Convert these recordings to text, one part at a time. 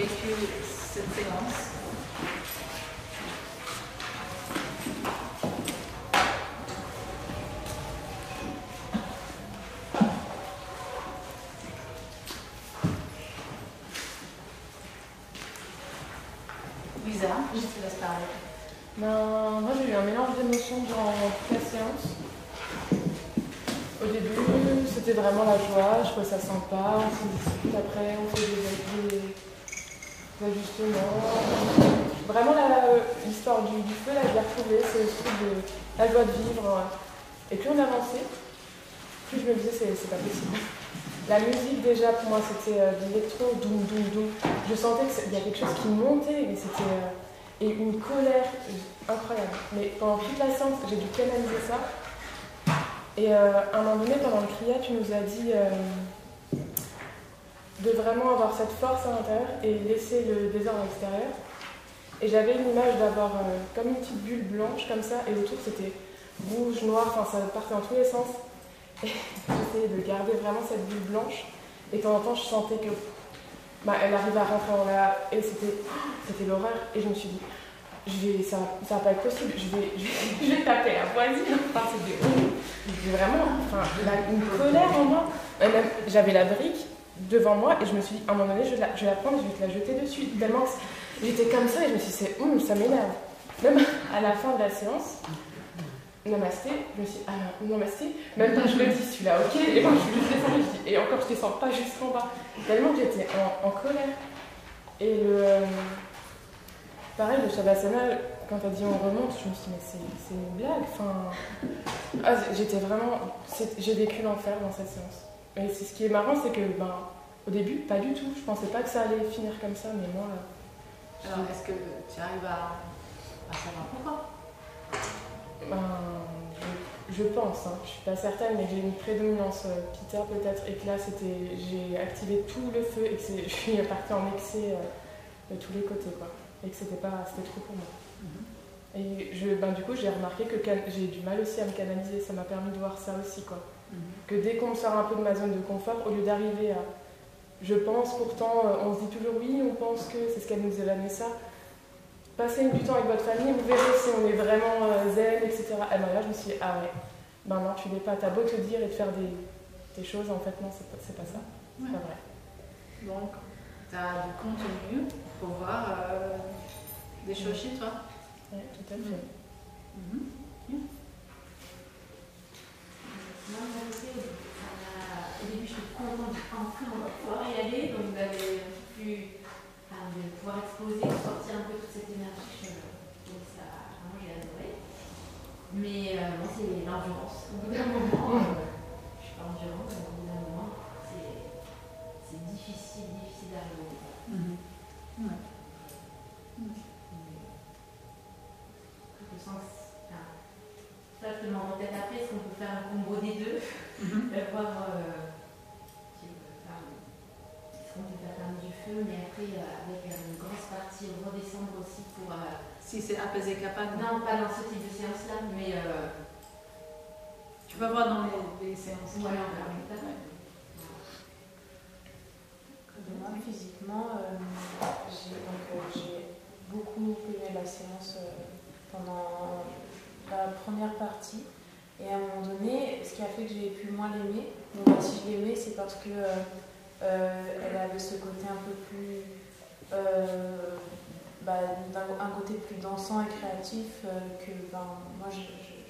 vécu cette séance? Lisa, je te laisse parler. Moi j'ai eu un mélange d'émotions durant toute la séance. Au début, c'était vraiment la joie, je trouvais ça sympa, on se discute après, on fait des ajustements. Vraiment l'histoire du feu, là, je l'ai retrouvée, c'est le truc de la joie de vivre. Et plus on avançait, plus je me disais c'est pas possible. La musique déjà pour moi c'était de l'électro, doum doum doum. Je sentais qu'il y a quelque chose qui montait, mais c'était et une colère incroyable. Mais pendant toute la séance, j'ai dû canaliser ça. Et à un moment donné, pendant le Kriya, tu nous as dit de vraiment avoir cette force à l'intérieur et laisser le désordre à l'extérieur. Et j'avais une image d'avoir comme une petite bulle blanche comme ça, et autour c'était rouge, noir, enfin ça partait dans tous les sens. Et j'essayais de garder vraiment cette bulle blanche. Et de temps en temps, je sentais que elle arrivait à rentrer en là, et c'était l'horreur. Et je me suis dit, ça va pas être possible, je vais taper la voisine. Enfin, c'était vraiment une colère en moi. Même, j'avais la brique devant moi et je me suis dit, à un moment donné, je vais la prendre, je vais te la jeter dessus. Tellement que j'étais comme ça et je me suis dit, ça m'énerve. Même à la fin de la séance, namasté, je me suis dit, namasté, même pas je le dis celui-là, ok, et moi je lui descends, je dis, et encore je descends pas jusqu'en bas. Tellement que j'étais en colère. Et pareil, le Shavasana, quand t'as dit on remonte, je me suis dit, mais c'est une blague. J'étais vraiment. J'ai vécu l'enfer dans cette séance. Et ce qui est marrant, c'est que, au début, pas du tout. Je pensais pas que ça allait finir comme ça, mais moi. Alors, est-ce que tu arrives à savoir pourquoi? Je pense, je suis pas certaine, mais j'ai une prédominance Pitta peut-être, et que là, j'ai activé tout le feu et que je suis partie en excès de tous les côtés, quoi. Et que c'était trop pour moi. Et du coup, j'ai remarqué que j'ai du mal aussi à me canaliser. Ça m'a permis de voir ça aussi, quoi. Que dès qu'on sort un peu de ma zone de confort, au lieu d'arriver à... Je pense, pourtant, on se dit toujours oui, on pense que c'est ce qu'elle nous évanouit ça. Passez du temps avec votre famille, vous verrez si on est vraiment zen, etc. Et là, je me suis dit, non, tu l'es pas. T'as beau te dire et te faire des choses, en fait, non, c'est pas ça. C'est pas vrai. Donc, t'as du contenu pour voir des choses chez toi. Oui, tout à fait. Moi, de mon côté, au début, je suis contente, enfin, on va pouvoir y aller, donc vous avez pu pouvoir exposer, sortir un peu toute cette énergie. Donc ça, vraiment, j'ai adoré. Mais moi, c'est l'endurance. Au bout d'un moment, je suis pas endurante, mais au bout d'un moment, c'est difficile d'arriver. Je sens que ça, je te demande peut-être après, est-ce qu'on peut faire un combo des deux, voir est-ce qu'on peut faire du feu, mais après avec une grosse partie redescendre aussi pour... si c'est apaisé capable. Non, pas dans ce type de séance-là, mais... tu vas voir dans les séances. Voilà, moi, physiquement, j'ai beaucoup aimé la séance pendant la première partie. Et à un moment donné, ce qui a fait que j'ai pu moins l'aimer, donc si je l'aimais, c'est parce que elle avait ce côté un peu plus... un côté plus dansant et créatif que moi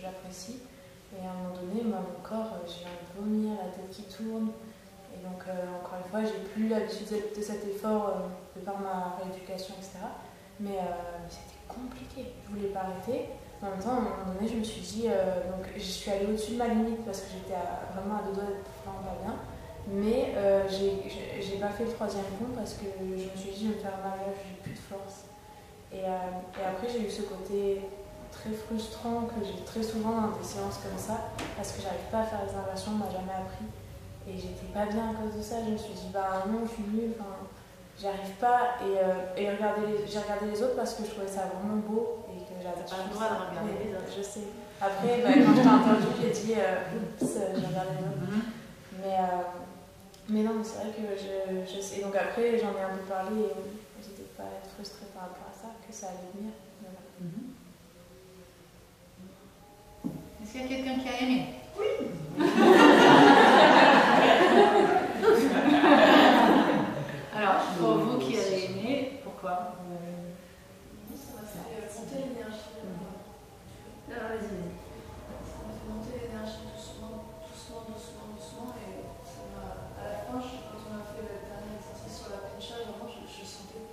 j'apprécie. Et à un moment donné, mon corps, j'ai envie de vomir, la tête qui tourne. Et donc, encore une fois, j'ai plus l'habitude de cet effort de par ma rééducation, etc. Mais c'était compliqué. Je voulais pas arrêter. En même temps, à un moment donné, je me suis dit... donc, je suis allée au-dessus de ma limite parce que j'étais vraiment à deux doigts d'être vraiment pas bien. Mais j'ai pas fait le troisième pont parce que je me suis dit, je vais me faire mal, j'ai plus de force. Et après, j'ai eu ce côté très frustrant que j'ai très souvent dans des séances comme ça parce que j'arrive pas à faire les inversions, on m'a jamais appris. Et j'étais pas bien à cause de ça, je me suis dit, non, je suis nulle, j'arrive pas. Et j'ai regardé les autres parce que je trouvais ça vraiment beau et que j'avais pas le droit de regarder les autres. Je sais. Après, quand je t'ai entendu, j'ai dit, oups, j'ai regardé les autres. Mais non, c'est vrai que je sais. Et donc après, j'en ai un peu parlé et j'ai pas être frustrée par rapport à ça, que ça allait venir. Voilà. Est-ce qu'il y a quelqu'un qui a aimé? Oui. Alors, pour vous qui avez aimé, pourquoi? Ça m'a fait monter l'énergie. Alors, vas-y. Ça m'a fait monter l'énergie doucement, et ça m'a, à la fin, quand on a fait le dernier exercice sur la pincha, vraiment, je sentais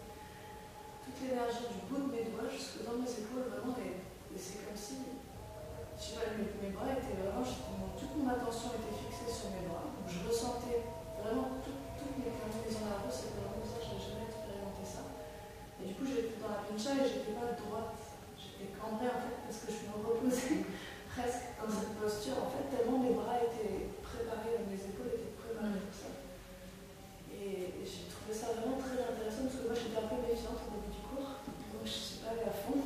toute l'énergie du bout de mes doigts jusque dans mes épaules, vraiment, et c'est comme si, je sais pas, mes bras étaient vraiment, toute mon attention était fixée sur mes bras, donc je ressentais vraiment toutes mes terminaisons nerveuses, c'était vraiment ça, je n'avais jamais expérimenté ça. Et du coup, j'étais dans la pincha et j'étais pas droite, j'étais cambrée en fait, parce que je me reposais presque dans cette posture, en fait, tellement mes bras étaient préparés, mes épaules étaient préparées pour ça. Et j'ai trouvé ça vraiment très intéressant, parce que moi j'étais un peu méfiante au début du cours, donc je ne suis pas allée à fond.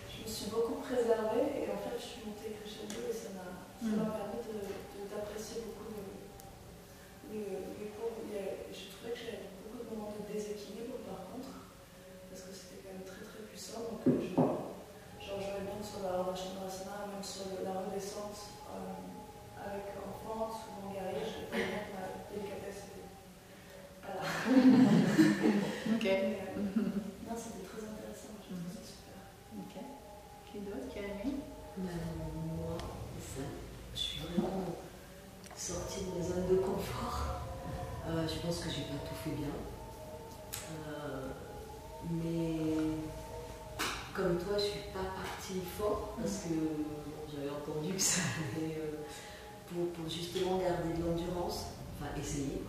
Je me suis beaucoup préservée, et en fait je suis montée crescendo, et ça m'a permis d'apprécier beaucoup les cours. J'ai trouvé que j'avais beaucoup de moments de déséquilibre par contre, parce que c'était quand même très très puissant, donc j'aurais bien sur la Chandrasana, même sur la redescente avec enfant, souvent guerrier, je n'ai pas vraiment ma délicatesse. Voilà. Ok. Non, c'était très intéressant, je trouve ça super. Ok. Qui d'autre qui a aimé? Moi, je suis vraiment sortie de ma zone de confort. Je pense que j'ai pas tout fait bien. Mais comme toi, je suis pas partie fort parce que j'avais entendu que ça allait pour justement garder de l'endurance, enfin essayer.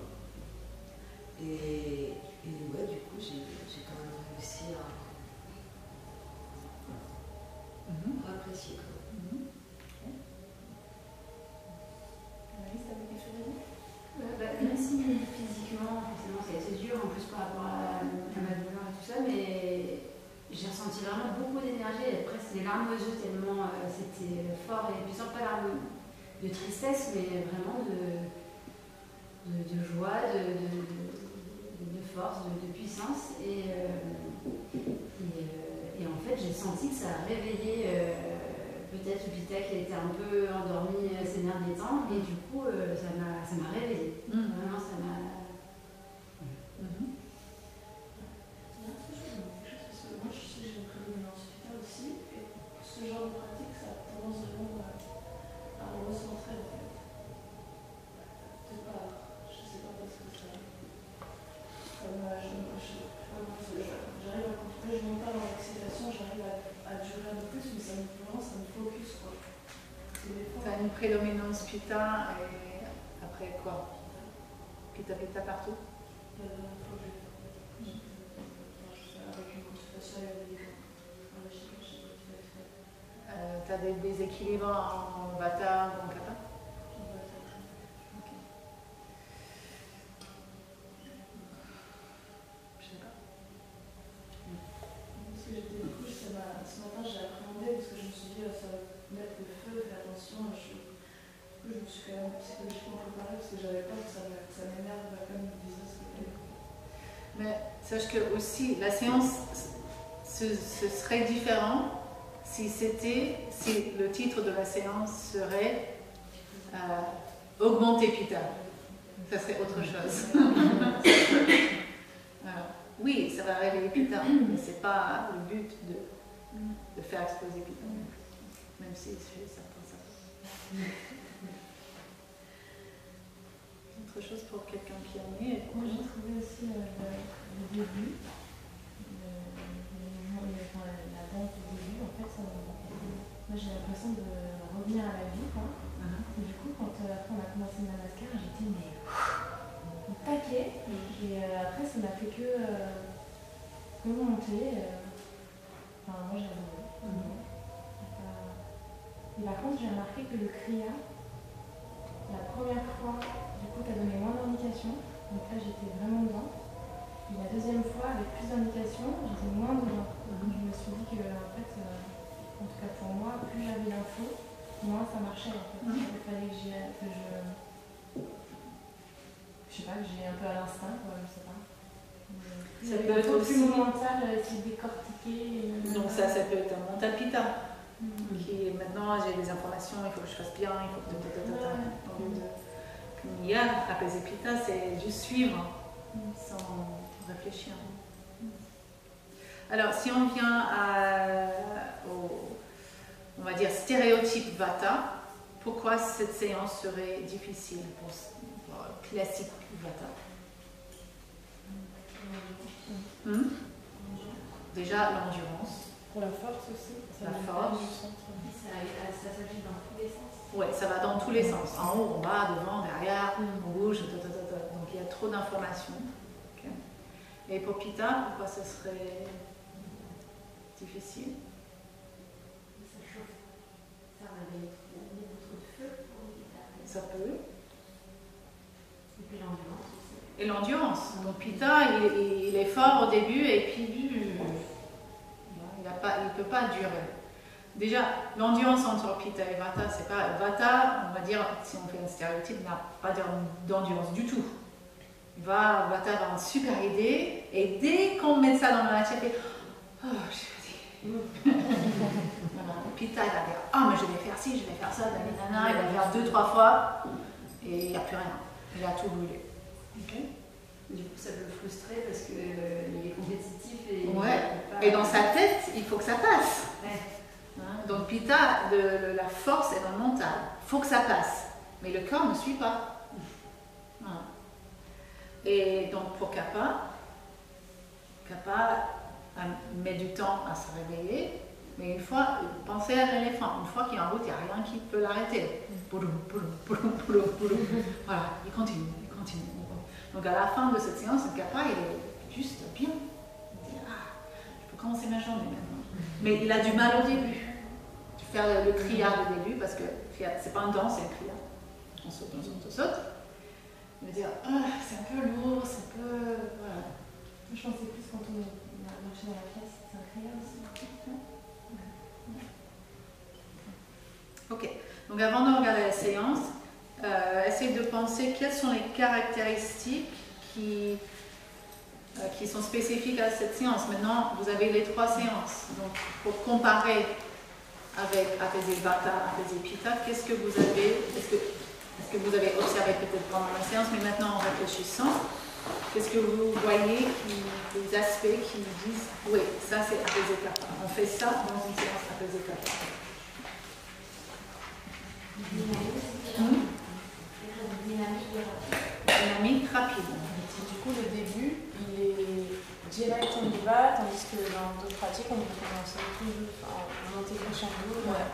Et ouais, du coup, j'ai quand même réussi à apprécier quand même. Anaïs, t'avais quelque chose à dire? Même si physiquement, forcément, ça a été dur en plus par rapport à ma douleur et tout ça, mais j'ai ressenti vraiment beaucoup d'énergie, presque des larmes aux yeux tellement c'était fort et puissant, pas larmes de tristesse, mais vraiment de joie, de force, de puissance. Et en fait, j'ai senti que ça a réveillé peut-être Vita qui était un peu endormie ces derniers temps, et du coup, ça m'a réveillée. Vraiment, ça m'a. Moi, je sais que j'ai une prédominance vitale aussi, et ce genre de pratique, ça a tendance vraiment à me recentrer en fait. De part, je sais pas parce que j'arrive à contrôler, je monte pas dans l'excitation, j'arrive à durer un peu plus, mais ça me focus quoi. T'as une prédominance Pitta et après quoi? Pitta partout? Avec une consultation ayurvédique. T'as des déséquilibres en Vata ou en Kapha? Ok. Je sais pas. Parce que j'étais du coup, ce matin j'ai appréhendé parce que je me suis dit ça va mettre le feu, fais attention. Je me suis quand même psychologiquement préparée parce que j'avais peur que ça m'énerve comme je disais ce que Mais sache que aussi la séance ce serait différent si le titre de la séance serait augmenter Pitta. Ça serait autre chose. Alors, oui, ça va réveiller Pitta, mais c'est pas le but de faire exploser Pitta. Même si c'est certain ça. Autre chose pour quelqu'un qui a aimé. Moi j'ai trouvé aussi le début, la danse du début, en fait, moi j'ai l'impression de revenir à la vie, quoi. Et du coup, quand après on a commencé le Namaskar, j'étais au taquet, et après ça m'a fait que monter. Enfin, moi j'ai adoré. Et par contre, j'ai remarqué que le Kriya, la première fois, du coup, t'as donné moins d'indications, donc là j'étais vraiment dedans. Et la deuxième fois, avec plus d'indications, j'étais moins dedans. Je me suis dit que, en fait, en tout cas pour moi, plus j'avais d'infos, moins ça marchait en fait. Il fallait que je sais pas, que j'ai un peu à l'instinct, quoi, je sais pas. Ça peut être aussi... plus mental, c'est décortiqué. Donc ça peut être un mental pita. Qui maintenant j'ai des informations, il faut que je fasse bien, il faut que... Au lieu de... Kniya, apaiser pita, c'est juste suivre sans réfléchir. Alors si on vient au, on va dire, stéréotype vata, pourquoi cette séance serait difficile pour classique vata? Déjà l'endurance. Pour la force aussi. La force. Ça s'agit dans tous les sens. Oui, ça va dans tous les sens. En haut, en bas, devant, derrière, on bouge, donc il y a trop d'informations. Okay. Et pour Pitta, pourquoi ce serait difficile? Ça chauffe. Ça réveille beaucoup de feu pour les Pitta. Ça peut. Et puis l'endurance aussi. Et l'endurance. Donc Pitta, il est fort au début et puis il ne peut pas durer. Déjà, l'endurance entre Pitta et Vata, c'est pas... Vata, on va dire, si on fait un stéréotype, n'a pas d'endurance du tout. Vata va avoir une super idée, et dès qu'on met ça dans la matière, il fait « Oh, je suis fatiguée. » Pitta, il va dire « Ah, mais je vais faire ci, je vais faire ça, nanana. » Il va faire 2-3 fois, et il n'y a plus rien. Il a tout brûlé. Okay. Du coup, ça peut le frustrer parce qu'il est compétitif et... Ouais. Et dans sa tête, il faut que ça passe. Ouais. Hein? Donc Pitta, la force est dans le mental. Il faut que ça passe. Mais le corps ne suit pas. Voilà. Et donc pour Kappa met du temps à se réveiller. Mais une fois, pensez à l'éléphant. Une fois qu'il est en route, il n'y a rien qui peut l'arrêter. Voilà, il continue. Donc à la fin de cette séance, le Kappa, il est juste bien. Il dit, je peux commencer ma journée maintenant. Mais il a du mal au début. Tu fais le criard au début, parce que c'est pas un danse, c'est un criard. On saute. Il va dire, c'est un peu lourd, c'est un peu... Voilà. Je pensais plus quand on marchait dans la pièce, c'est un criard aussi. Ok, donc avant de regarder la séance, essayez de penser quelles sont les caractéristiques qui sont spécifiques à cette séance. Maintenant, vous avez les 3 séances. Donc, pour comparer avec apaiser Vata, apaiser Pitta, qu'est-ce que vous avez, est-ce que vous avez observé peut-être pendant la séance, mais maintenant en réfléchissant, qu'est-ce que vous voyez, des aspects qui disent, oui, ça c'est apaiser Kappa. On fait ça dans une séance apaiser Kappa. Dynamique rapide. Du coup, le début, il est direct, on y va, tandis que dans d'autres pratiques, on peut commencer à monter crescendo. Ouais.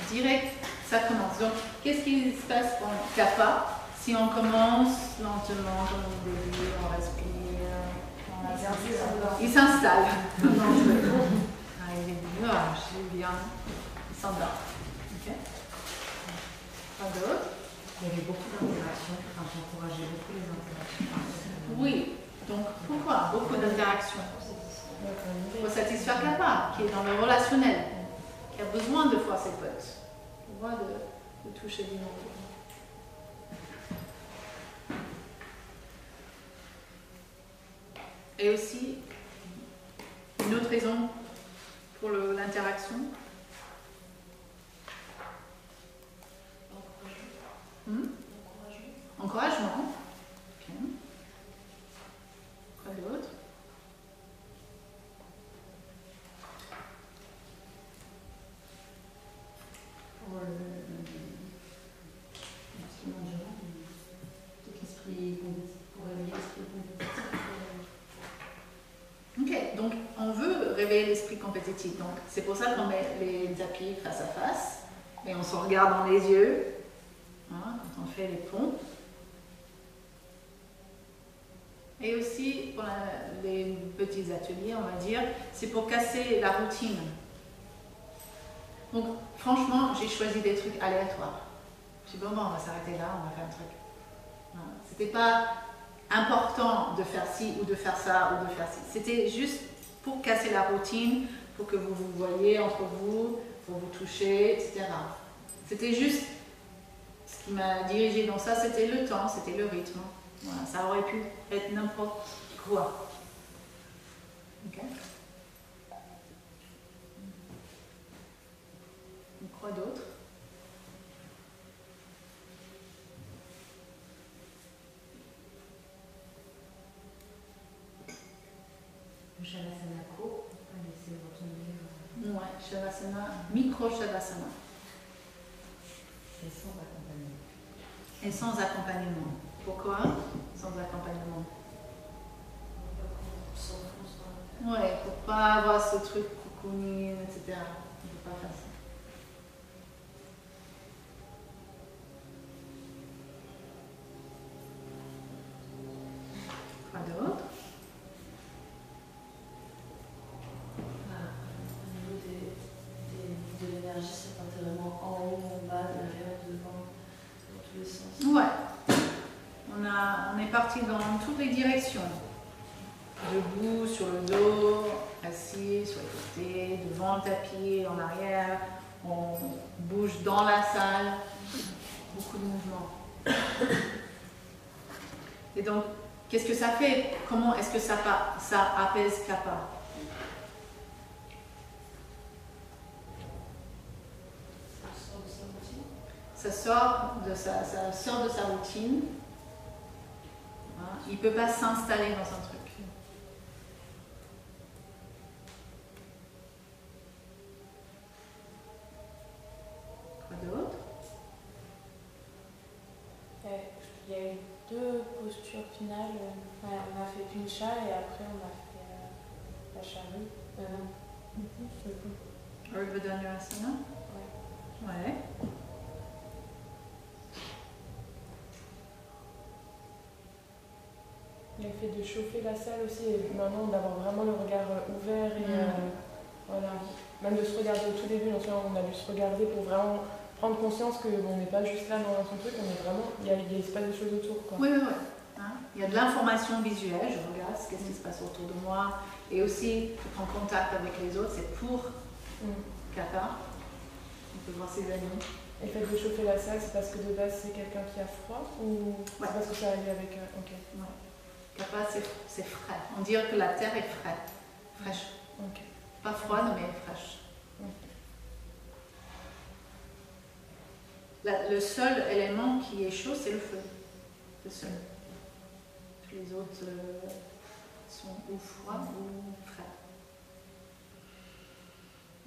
Direct, ça commence. Donc, qu'est-ce qui se passe en Kappa si on commence lentement, comme au début, on respire, il s'installe. Il est bien, il s'endort. Okay. Pas d'autre? Il y avait beaucoup d'interactions, j'encourageais beaucoup les interactions. Oui, donc pourquoi beaucoup d'interactions? Pour satisfaire Kappa, qui est dans le relationnel, qui a besoin de voir ses potes, besoin de toucher du monde. Et aussi, une autre raison pour l'interaction. Encouragement. Okay. Quoi d'autre? Pour réveiller l'esprit compétitif. Ok, donc on veut réveiller l'esprit compétitif. Donc c'est pour ça qu'on met les tapis face à face, et on se regarde dans les yeux, hein, quand on fait les ponts. Et aussi, pour les petits ateliers, on va dire, c'est pour casser la routine. Donc, franchement, j'ai choisi des trucs aléatoires. Je dis, bon, on va s'arrêter là, on va faire un truc. Voilà. C'était pas important de faire ci ou de faire ça ou de faire ci. C'était juste pour casser la routine, pour que vous vous voyez entre vous, pour vous toucher, etc. C'était juste, ce qui m'a dirigé dans ça, c'était le temps, c'était le rythme. Voilà, ça aurait pu être n'importe quoi. Ok. Et quoi d'autre? Le Shavasana court, on va laisser retomber. Ouais, Shavasana, micro-Shavasana. Et sans accompagnement. Et sans accompagnement. Pourquoi sans accompagnement? Ouais, pour pas avoir ce truc cocooning, etc. On ne peut pas faire ça. Quoi d'autre? Au niveau de l'énergie, c'est pas vraiment en haut, en bas, derrière, devant, dans tous les sens. Ouais. On est parti dans toutes les directions. Debout, sur le dos, assis, sur les côtés, devant le tapis, en arrière. On bouge dans la salle. Beaucoup de mouvements. Et donc, qu'est-ce que ça fait? Comment est-ce que ça apaise Kappa? Ça sort de sa routine. Hein, il ne peut pas s'installer dans un truc. Quoi d'autre? Il y a eu 2 postures finales. Ouais, on a fait Pincha et après on a fait la charrue. Urdhva-dhanurasana? Ouais. L'effet de chauffer la salle aussi, et maintenant d'avoir vraiment le regard ouvert et voilà. Même de se regarder au tout début, on a dû se regarder pour vraiment prendre conscience qu'on n'est pas juste là dans son truc, on est vraiment, il se passe des choses autour, quoi. Oui. Hein? Il y a de l'information visuelle, je regarde qu'est-ce qui se passe autour de moi, et aussi je prends contact avec les autres, c'est pour Kappa. On peut voir ses amis. Et le fait de chauffer la salle, c'est parce que de base c'est quelqu'un qui a froid ou c'est parce que ça a lié avec. Ok. Ouais. Kappa, c'est frais. On dirait que la terre est fraîche. Ok. Pas froide, mais fraîche. Le seul élément qui est chaud, c'est le feu. Le seul. Tous les autres sont ou froids ou frais.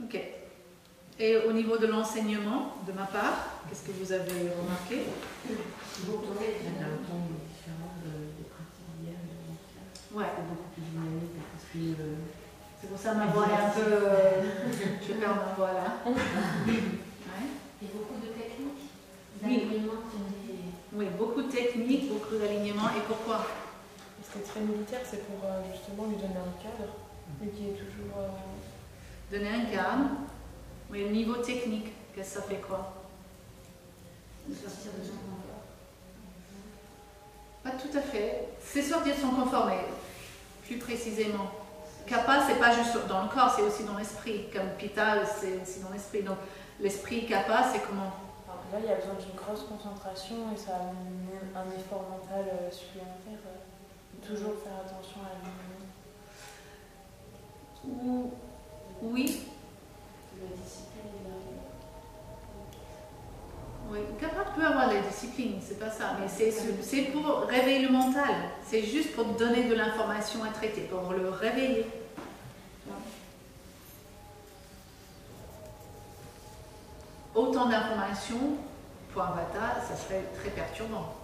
Ok. Et au niveau de l'enseignement, de ma part, qu'est-ce que vous avez remarqué? Il y a un temps différent des pratiques d'hier et de Ouais. c'est beaucoup plus dynamique parce que C'est pour ça ma voix est un peu. Je perds ma voix là. Ouais. Et beaucoup de techniques, Oui. d'alignement. Oui, beaucoup de techniques, beaucoup d'alignement. Et pourquoi? C'était très militaire, c'est pour justement lui donner un cadre, lui qui est toujours. Donner un cadre. Mais le niveau technique, qu'est-ce que ça fait quoi? Sortir de son confort. Pas tout à fait. C'est sortir de son confort, mais plus précisément. Kappa, c'est pas juste dans le corps, c'est aussi dans l'esprit. Comme Pitta, c'est aussi dans l'esprit. Donc l'esprit Kappa, c'est comment? Alors là, il y a besoin d'une grosse concentration et ça a un effort mental supplémentaire. Toujours faire attention à l'alignement. Oui. La discipline, Oui, Kappa peut avoir la discipline, c'est pas ça, mais c'est pour réveiller le mental. C'est juste pour donner de l'information à traiter, pour le réveiller. Autant d'informations pour un Vata, ça serait très perturbant.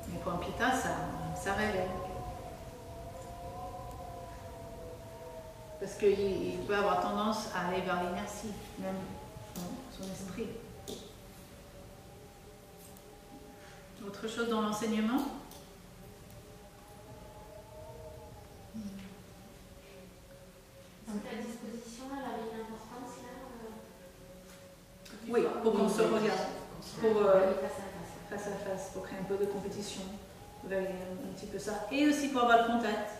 Mais pour un Pitta, ça réveille. Parce qu'il peut avoir tendance à aller vers l'inertie, même son esprit. Autre chose dans l'enseignement? Donc la disposition, elle avait une importance là Oui, pour qu'on se regarde. Pour face à face. face à face, pour créer un peu de compétition. Vous avez un petit peu ça. Et aussi pour avoir le contact.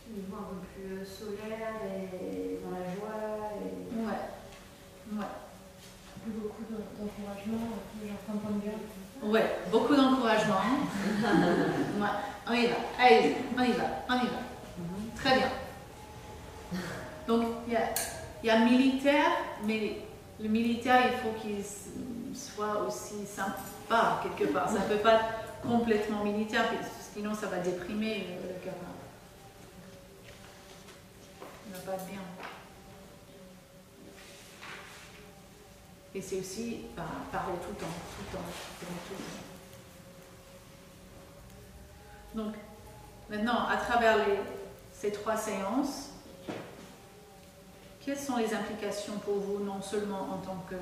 Niveau un peu plus solaire et dans la joie. Et... Ouais. Plus beaucoup d'encouragement, plus genre point de garde. Ouais, beaucoup d'encouragement. Ouais. On y va, allez, on y va, on y va. Très bien. Donc, il y a militaire, mais le militaire, il faut qu'il soit aussi sympa quelque part. Ça ne peut pas être complètement militaire, sinon ça va déprimer le gamin. Il ne va pas être bien. Et c'est aussi parler tout le temps. Donc, maintenant, à travers ces 3 séances, quelles sont les implications pour vous, non seulement en tant que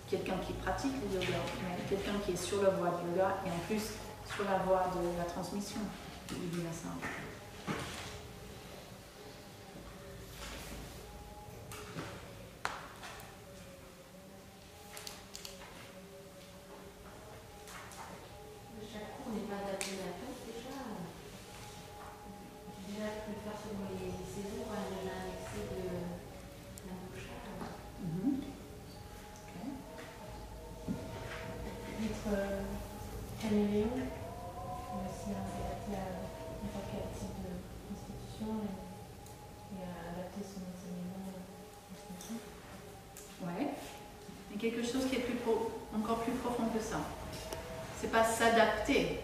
quelqu'un qui pratique le yoga, mais quelqu'un qui est sur la voie du yoga et en plus sur la voie de la transmission du vinyasa? Chaque cours n'est pas adapté à la place déjà. Déjà, tu peux faire selon les saisons, quand il y a un excès de la dosha. Être channeling, aussi adapté à n'importe quel type de constitution et adapter son enseignement en fonction. Ouais. Mais quelque chose qui est encore plus profond que ça. C'est pas s'adapter.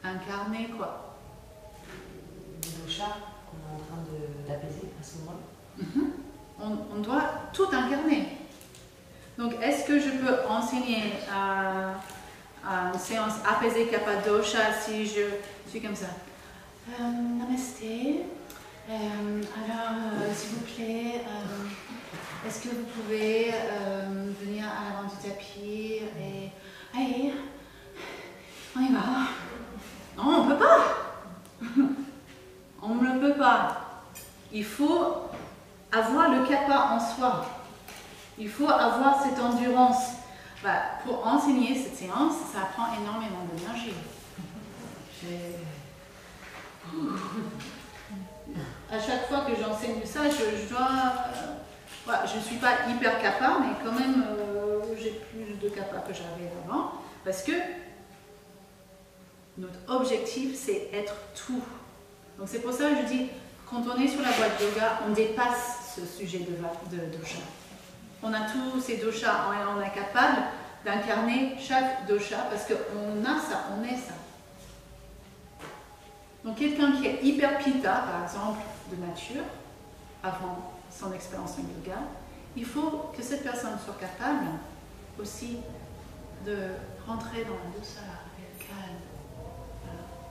Incarner quoi? Le dosha qu'on est en train d'apaiser à ce moment-là. On doit tout incarner. Donc, est-ce que je peux enseigner à une séance apaisée kappa dosha si je suis comme ça? Namasté. Alors, s'il vous plaît, est-ce que vous pouvez venir à l'avant du tapis et allez, on y va. Non, on ne peut pas. On ne peut pas. Il faut avoir le kappa en soi. Il faut avoir cette endurance. Pour enseigner cette séance, ça prend énormément d'énergie. À chaque fois que j'enseigne ça, je dois... je ne suis pas hyper kappa, mais quand même, j'ai plus de kappa que j'avais avant. Parce que notre objectif, c'est être tout. Donc c'est pour ça que je dis, quand on est sur la voie de yoga, on dépasse ce sujet de dosha. On a tous ces doshas, on est capable d'incarner chaque dosha parce qu'on a ça, on est ça. Donc quelqu'un qui est hyper pitta, par exemple, de nature, avant son expérience en yoga, il faut que cette personne soit capable aussi de rentrer dans la douceur et le calme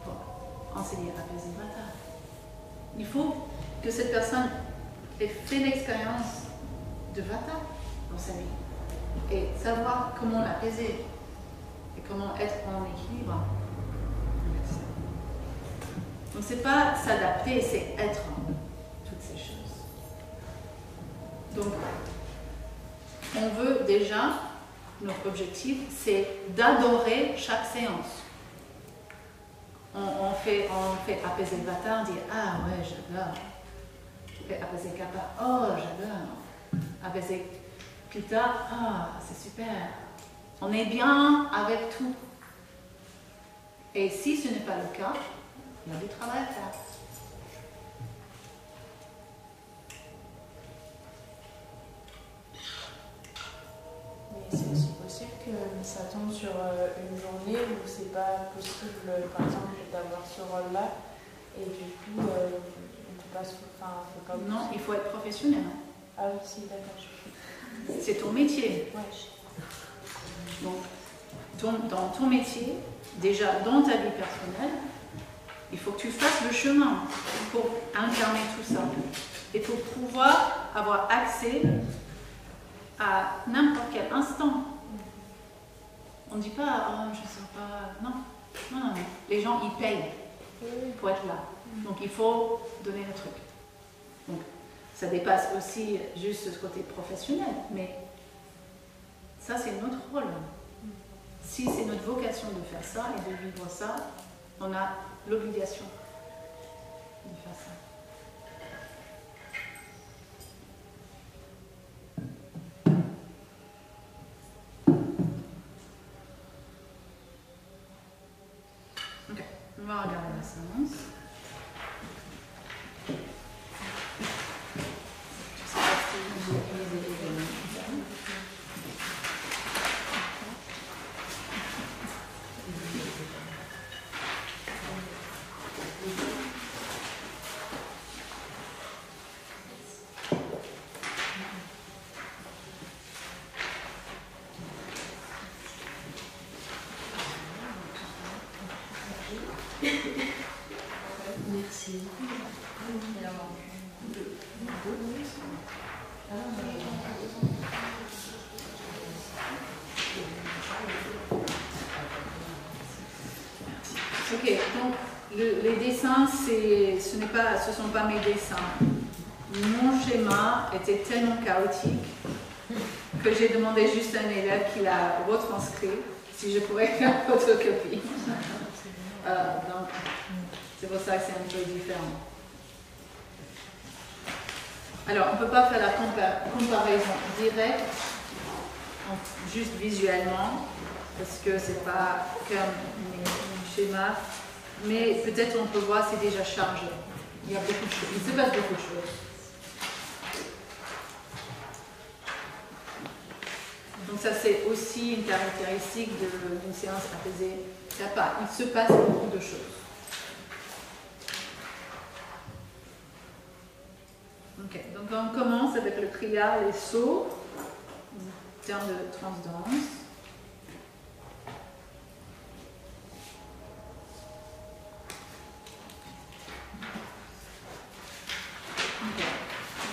pour enseigner apaiser vata. Il faut que cette personne ait fait l'expérience de vata dans sa vie et savoir comment l'apaiser et comment être en équilibre. Donc c'est pas s'adapter, c'est être toutes ces choses. Donc on veut déjà, notre objectif c'est d'adorer chaque séance. On fait apaiser le vata, on dit ah ouais j'adore. On fait apaiser kappa, oh j'adore. Apaiser pitta, ah c'est super. On est bien avec tout. Et si ce n'est pas le cas, il y a du travail à faire. Mais c'est aussi possible que ça tombe sur une journée où c'est pas possible, par exemple, d'avoir ce rôle-là, et du coup, on peut pas se... Enfin, faut pas... Non, il faut être professionnel. Ah oui, si, d'accord. C'est ton métier. Ouais. Donc, dans ton métier, déjà dans ta vie personnelle, il faut que tu fasses le chemin pour incarner tout ça. Et pour pouvoir avoir accès à n'importe quel instant. On ne dit pas, oh, je ne sais pas. Non. Non. Les gens, ils payent pour être là. Donc, il faut donner le truc. Donc, ça dépasse aussi juste ce côté professionnel. Mais ça, c'est notre rôle. Si c'est notre vocation de faire ça et de vivre ça, on a l'obligation de faire ça. On va regarder la séance. Je sais pas si j'ai utilisé les éléments. Merci. Ok, donc les dessins, ce sont pas mes dessins. Mon schéma était tellement chaotique que j'ai demandé juste à un élève qui l'a retranscrit si je pourrais faire photocopie. Donc, c'est pour ça que c'est un peu différent. Alors, on ne peut pas faire la comparaison directe, juste visuellement, parce que c'est pas comme mes schémas, mais peut-être on peut voir c'est déjà chargé. Il y a beaucoup de choses, il se passe beaucoup de choses. Donc ça c'est aussi une caractéristique d'une séance apaisée. Il se passe beaucoup de choses. Ok, donc on commence avec le kriya, les sauts, en termes de transdanse. Okay.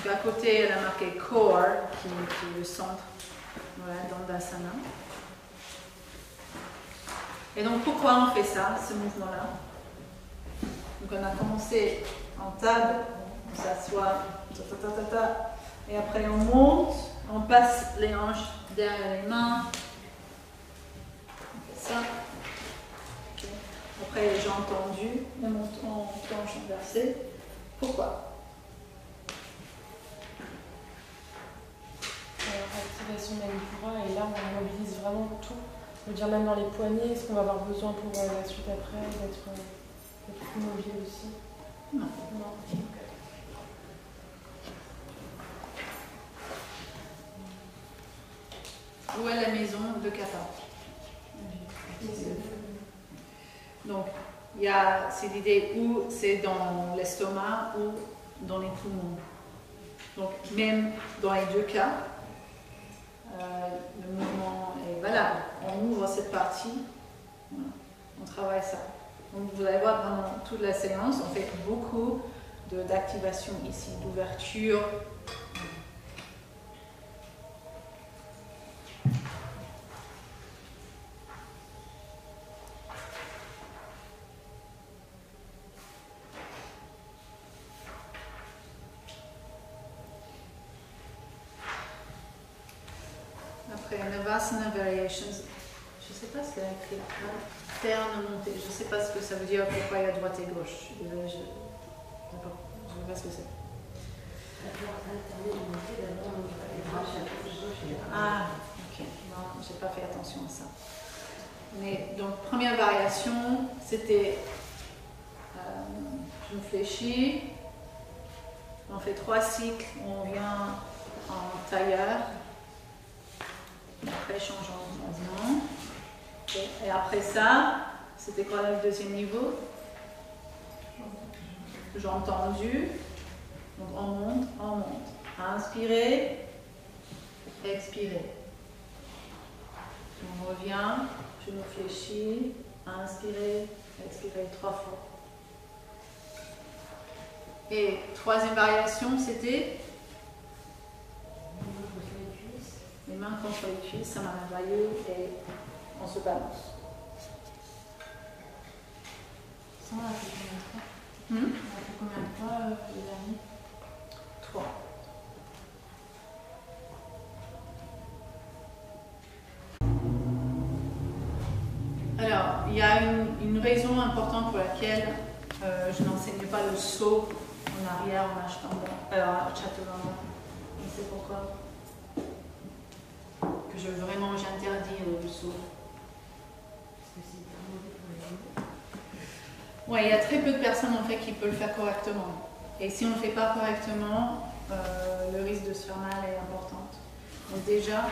Donc à côté, elle a marqué core, qui est le centre, voilà, dans l'asana. Et donc pourquoi on fait ça, ce mouvement-là? Donc on a commencé en table, on s'assoit, et après on monte, on passe les hanches derrière les mains, on fait ça. Okay. Après les jambes tendues, on monte en planche inversée. Pourquoi? Activation manipura, et là on mobilise vraiment tout. Je veux dire, même dans les poignets, est-ce qu'on va avoir besoin pour la suite après d'être plus mobile aussi? Non. Non. Où est la maison de Kappa? Donc, c'est l'idée où c'est dans l'estomac ou dans les poumons. Donc, même dans les deux cas, le mouvement est valable. On ouvre cette partie, voilà. On travaille ça. Donc, vous allez voir pendant toute la séance, on fait beaucoup d'activation ici, d'ouverture. Après, Navasana Variations, je ne sais pas ce qu'elle a écrit là. Terne montée, je ne sais pas ce que ça veut dire, pourquoi il y a droite et gauche. Désolée, d'accord, je ne sais pas ce que c'est. Ah, ok, non, je n'ai pas fait attention à ça. Mais donc, première variation, c'était je me fléchis, on fait 3 cycles, on vient en tailleur. Après, change en mouvement. Et après ça, c'était quoi le deuxième niveau? Jambes tendues. Donc on monte, on monte. Inspirez, expirez. On revient, je me fléchis. Inspirez, expirez 3 fois. Et troisième variation, c'était les mains contre les cuisses, ça m'a envoyé et on se balance. Ça, on a fait combien de fois? On a fait combien de fois les derniers? 3. Alors, il y a une raison importante pour laquelle je n'enseigne pas le saut en arrière en chaturanga. Je sais pourquoi. Que j'interdis le saut. Ouais, il y a très peu de personnes en fait qui peuvent le faire correctement. Et si on ne le fait pas correctement, le risque de se faire mal est important. Donc déjà,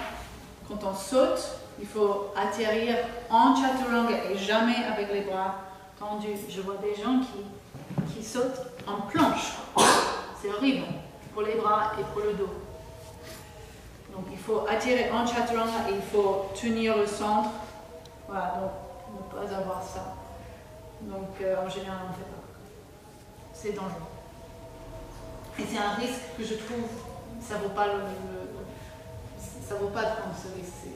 quand on saute, il faut atterrir en chaturanga et jamais avec les bras tendus. Je vois des gens qui sautent en planche. C'est horrible pour les bras et pour le dos. Donc il faut attirer en chaturanga et il faut tenir le centre. Voilà, donc ne pas avoir ça. Donc en général on ne fait pas. C'est dangereux. Et c'est un risque que je trouve, ça vaut pas ça vaut pas de prendre ce risque.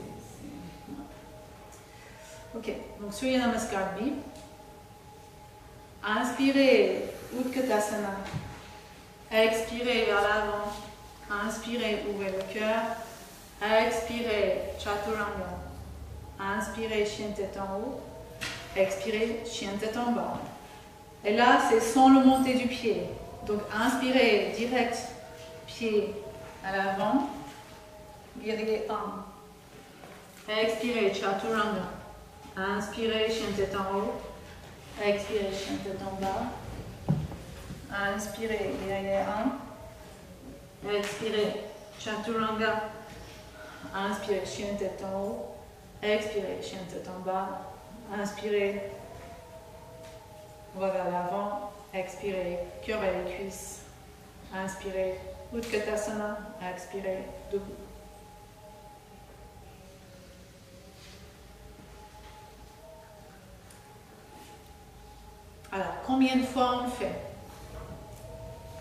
Ok, donc Surya Namaskar B. Inspirez Utkatasana. Expirez vers l'avant. Inspirez, ouvrez le cœur. Expirez Chaturanga. Inspirez, chien tête en haut. Expirez, chien tête en bas. Et là, c'est sans le monter du pied. Donc, inspirez direct, pied à l'avant. Guerrier 1. Expirez, Chaturanga. Inspirez, chien tête en haut. Expirez, chien tête en bas. Inspirez, guerrier 1. Expirez, Chaturanga. Inspirez, chien tête en haut. Expirez, chien tête en bas. Inspirez, on va vers l'avant. Expirez, cœur et les cuisses. Inspirez, Utkatasana. Expirez, debout. Alors, combien de fois on le fait?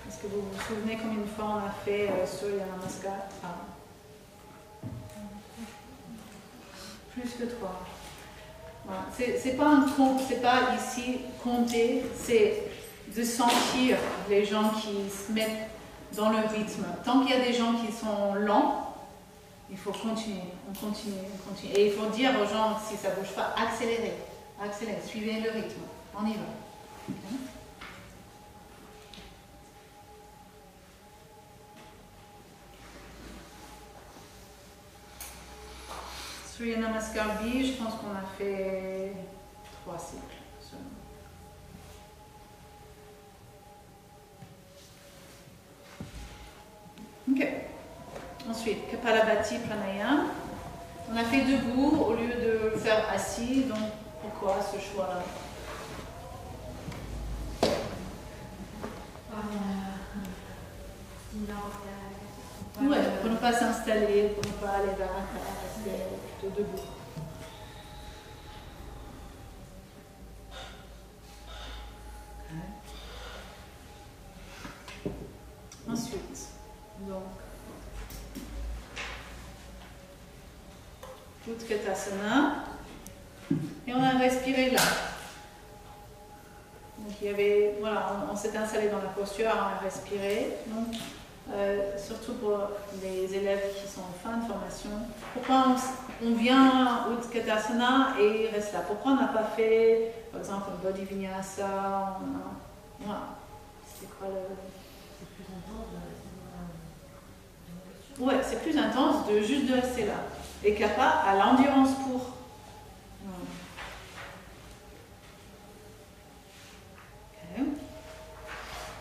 Est-ce que vous vous souvenez combien de fois on a fait Surya Namaskar? Plus que 3. Voilà. C'est pas ici compter, c'est de sentir les gens qui se mettent dans le rythme. Tant qu'il y a des gens qui sont lents, il faut continuer, on continue. Et il faut dire aux gens, si ça ne bouge pas, accélérez, suivez le rythme, on y va. Okay. Surya Namaskar B, je pense qu'on a fait 3 cycles seulement. Ok. Ensuite, Kapalabhati Pranayama. On a fait debout au lieu de le faire assis, donc pourquoi ce choix-là? Ouais, pour ne pas s'installer, pour ne pas aller vers un terre, rester plutôt debout. Okay. Ensuite, donc, Utkatasana, et on a respiré là. Donc il y avait, voilà, on s'est installé dans la posture, on a respiré. Donc, surtout pour les élèves qui sont en fin de formation, pourquoi on vient au Utkatasana et reste là? Pourquoi on n'a pas fait, par exemple, un Body Vinyasa? Voilà. C'est quoi le... C'est plus intense de rester dans la posture. Ouais, c'est plus intense de juste de rester là. Et Kappa a l'endurance pour.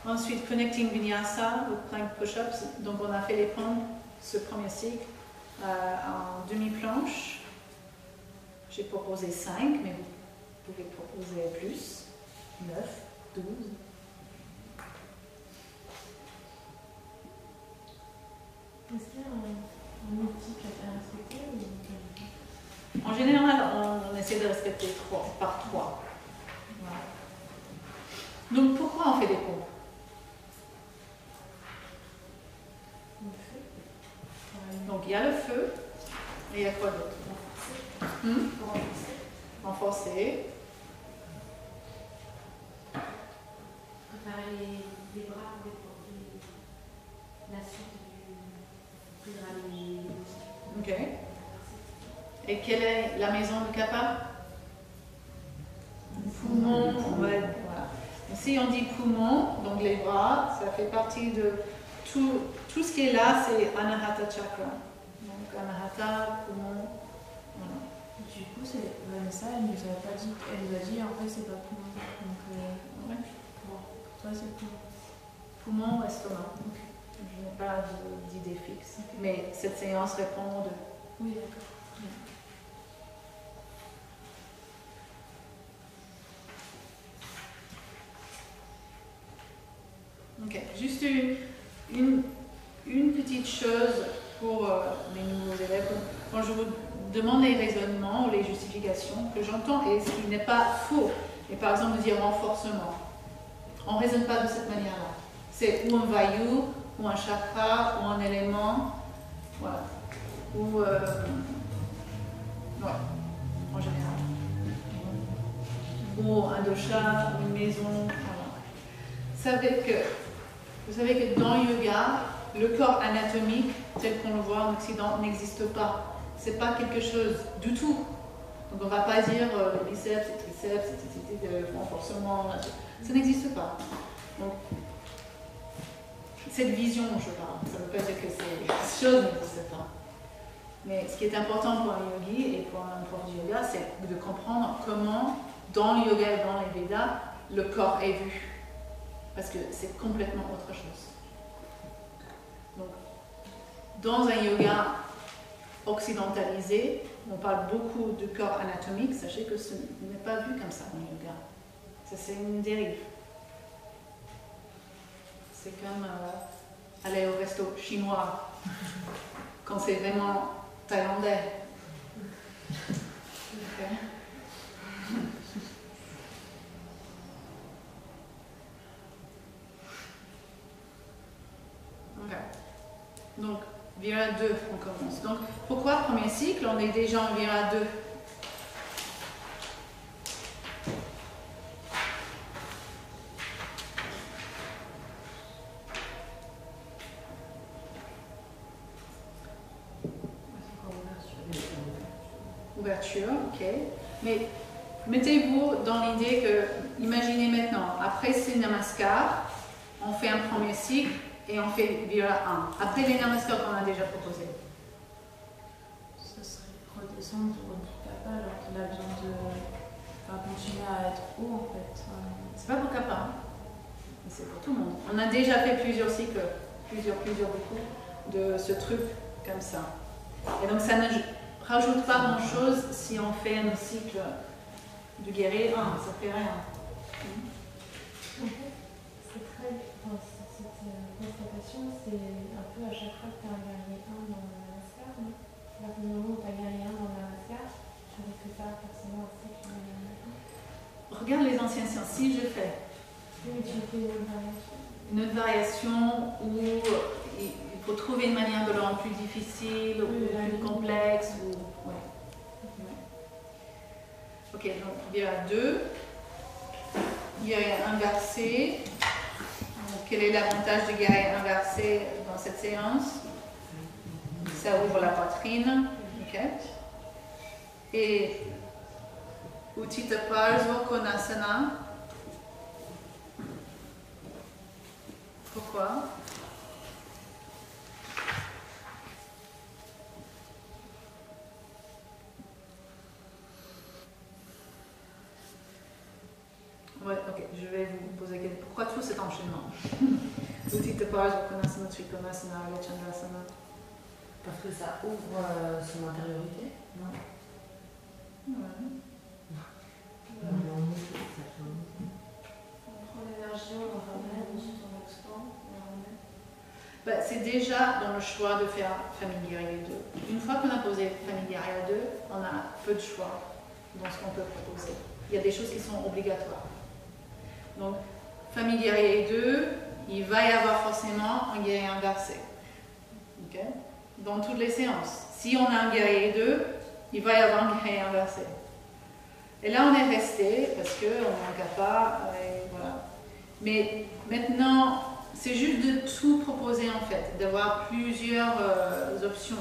Ensuite, Connecting Vinyasa, ou Plank Push-Ups. Donc, on a fait les pompes, ce premier cycle, en demi-planche. J'ai proposé 5, mais vous pouvez proposer plus. 9, 12. Est-ce qu'il y a un outil à respecter ou... En général, on essaie de respecter 3 par 3. Voilà. Donc, pourquoi on fait des pompes? Donc il y a le feu, et il y a quoi d'autre? Renforcer. Préparer les bras pour la suite du rallye. Ok. Et quelle est la maison de Kappa? Poumon. Ouais, voilà. Ici on dit poumon, donc les bras, ça fait partie de tout ce qui est là, c'est Anahata Chakra. Donc Anahata, poumon, voilà. Du coup, c'est Vanessa, elle nous a pas dit, elle nous a dit en fait c'est pas poumon. Donc Ouais. pour toi c'est poumon. Poumon ou estomac. Je n'ai pas d'idée fixe. Mais cette séance répond aux deux. Oui, d'accord. Ok, juste une petite chose pour les nouveaux élèves. Quand je vous demande les raisonnements ou les justifications, que j'entends, et ce qui n'est pas faux, et par exemple de dire renforcement, on ne raisonne pas de cette manière-là. C'est ou un vayu, ou un chakra, ou un élément, voilà. Ou, ouais, en général. Ou un dosha, ou une maison, voilà. Vous savez que dans le yoga, le corps anatomique, tel qu'on le voit en Occident, n'existe pas. C'est pas quelque chose du tout. Donc on ne va pas dire les biceps, les triceps, le renforcement, ça n'existe pas. Donc, cette vision, je parle, ça ne veut pas dire que ces choses n'existent pas. Mais ce qui est important pour un yogi et pour un prof de yoga, c'est de comprendre comment, dans le yoga et dans les Védas, le corps est vu. Parce que c'est complètement autre chose. Donc, dans un yoga occidentalisé, on parle beaucoup du corps anatomique, sachez que ce n'est pas vu comme ça dans le yoga. Ça, c'est une dérive. C'est comme aller au resto chinois quand c'est vraiment thaïlandais. Okay. Okay. Donc, Vira 2, on commence. Donc, pourquoi premier cycle, on est déjà en Vira 2? Ouverture, ok. Mais mettez-vous dans l'idée que, imaginez maintenant, après ces namaskars, on fait un premier cycle et on fait Vira 1. Après les namaskars qu'on a déjà proposés. Ça serait redescendre au Papa alors qu'il a besoin de continuer à être haut en fait. C'est pas pour Kappa, hein. C'est pour tout le monde. On a déjà fait plusieurs cycles, plusieurs beaucoup de ce truc comme ça. Et donc ça ne rajoute pas grand chose si on fait un cycle du guerrier 1, ça fait rien. En fait, c'est très. Enfin, cette constatation, c'est un peu à chaque fois que tu as un guerrier 1 dans le Namaskar, non? À partir du moment où tu as un guerrier 1 dans le Namaskar, tu risques pas forcément un cycle dans le Namaskar. Regarde les anciens sciences, si je fais Oui, tu fais une variation. une autre variation où il faut trouver une manière de le rendre plus difficile ou plus complexe. Ou... Ouais. Ok, donc il y a 2. Il y a inversé. Donc, quel est l'avantage du guerrier inversé dans cette séance? Ça ouvre la poitrine. Ok. Et Uttita Parsva Konasana. Pourquoi? Ouais, ok, je vais vous poser question. Pourquoi tout cet enchaînement? Uttita Parsva Konasana, Trikonasana, Chandrasana. Parce que ça ouvre son intériorité, non? Ouais. On prend l'énergie, on en ramène, ensuite on expand, on en ramène. Bah, c'est déjà dans le choix de faire Famille Guerrier 2. Une fois qu'on a posé Famille Guerrier 2, on a peu de choix dans ce qu'on peut proposer. Il y a des choses qui sont obligatoires. Donc, Famille Guerrier 2, il va y avoir forcément un guerrier inversé. Okay? Dans toutes les séances. Si on a un guerrier 2, il va y avoir un guerrier inversé. Et là, on est resté parce qu'on est incapable. Voilà. Mais maintenant, c'est juste de tout proposer en fait, d'avoir plusieurs options.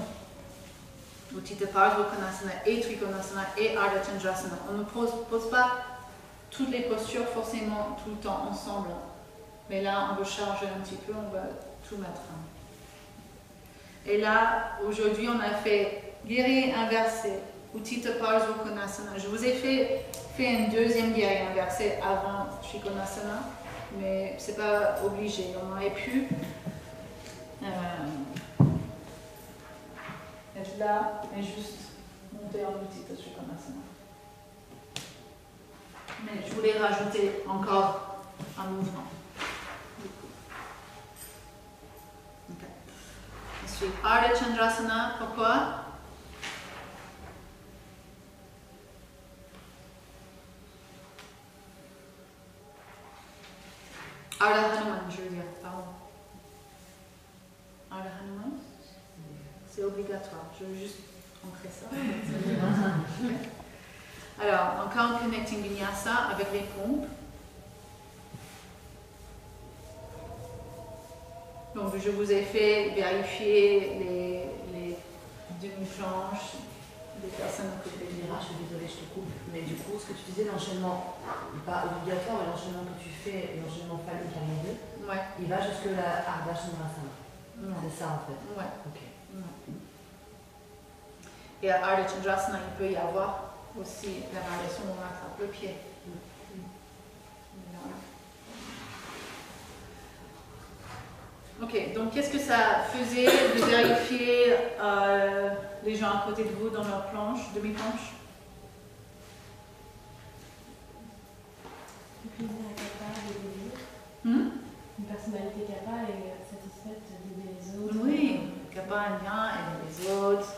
Uttita Parsva Konasana et Trikonasana et Ardha Chandrasana. On ne pose pas toutes les postures forcément tout le temps ensemble. Mais là, on veut charger un petit peu, on va tout mettre. Et là, aujourd'hui, on a fait guerrier inversé Utthita Parso Konasana. Je vous ai fait un deuxième guerrier inversé avant Trikonasana, mais c'est pas obligé. On aurait pu être là et juste monter en Utthita Trikonasana. Mais je voulais rajouter encore un mouvement. Okay. Ensuite, Ardha Chandrasana, pourquoi? Ardha Hanuman, je veux dire, pardon. Ardha Hanuman, c'est obligatoire. Je veux juste ancrer ça. Okay. Alors, encore Connecting Vinyasa avec les pompes. Donc, je vous ai fait vérifier les demi-planches des personnes à côté de Mira, je suis désolée, je te coupe, mais du coup, ce que tu disais, l'enchaînement, pas obligatoire, mais l'enchaînement que tu fais, l'enchaînement phallique à les deux, ouais. il va jusque la Ardha Chandrasana. C'est ça en fait. Ouais. Ok. Ouais. Et à Ardha Chandrasana, il peut y avoir aussi la variation où on attrape le pied. Ok, donc qu'est-ce que ça faisait de vérifier les gens à côté de vous dans leur planche, demi-planche? Une personnalité capable et satisfaite d'aider les autres. Oui, capable aime bien aider les autres.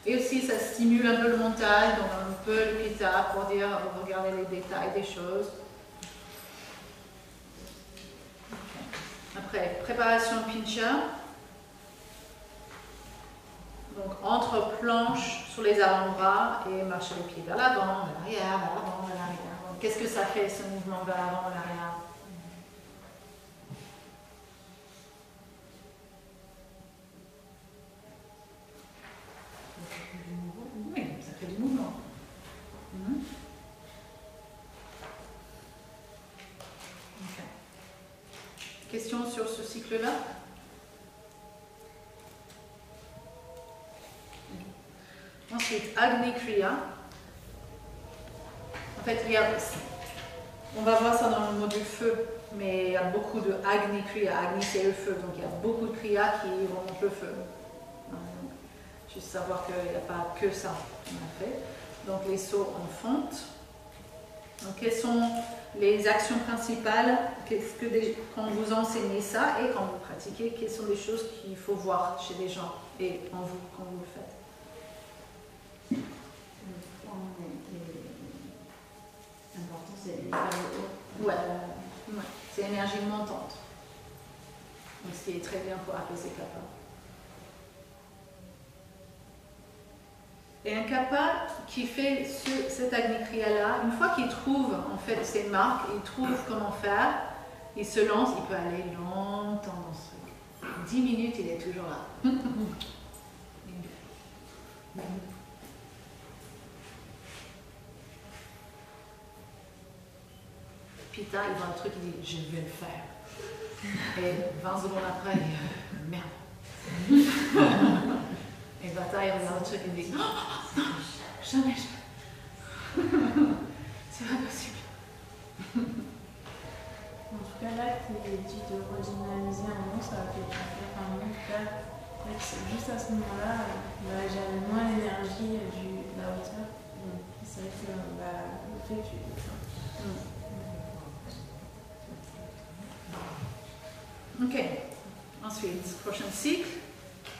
Et aussi, ça stimule un peu le mental, donc un peu le pitta pour dire, regarder les détails des choses. Après, préparation pincha. Donc, entre planches sur les avant-bras et marcher les pieds vers l'avant, vers l'arrière, vers l'avant, vers l'arrière. Qu'est-ce que ça fait, ce mouvement vers l'avant, vers l'arrière? Oui, ça fait du mouvement. Okay. Question sur ce cycle-là? Ensuite, Agni Kriya. En fait, on va voir ça dans le module feu, mais il y a beaucoup de Agni Kriya. Agni, c'est le feu, donc il y a beaucoup de Kriya qui remontent le feu. Donc, juste savoir qu'il n'y a pas que ça qu'on a fait. Donc, les sauts en fonte. Donc, quelles sont les actions principales quand vous enseignez ça et quand vous pratiquez, quelles sont les choses qu'il faut voir chez les gens et en vous quand vous le faites? L'important, c'est les faire le haut. Ouais. C'est énergie montante. Donc, ce qui est très bien pour apaiser kapha. Et un kapha qui fait cette Agni Kriya là, une fois qu'il trouve en fait ses marques, il trouve comment faire, il se lance, il peut aller longtemps dans ce truc. 10 minutes, il est toujours là. Pitta, il voit le truc, il dit je vais le faire. Et 20 secondes après, il dit merde. Et Vata, il regarde le truc et dit non, jamais. C'est pas possible. En tout cas, là, tu dit de redynamiser un moment, ça va fait faire un moment. En tout cas, juste à ce moment-là, j'avais moins l'énergie de la hauteur. C'est vrai que le fait que Ok. Ensuite, prochain cycle.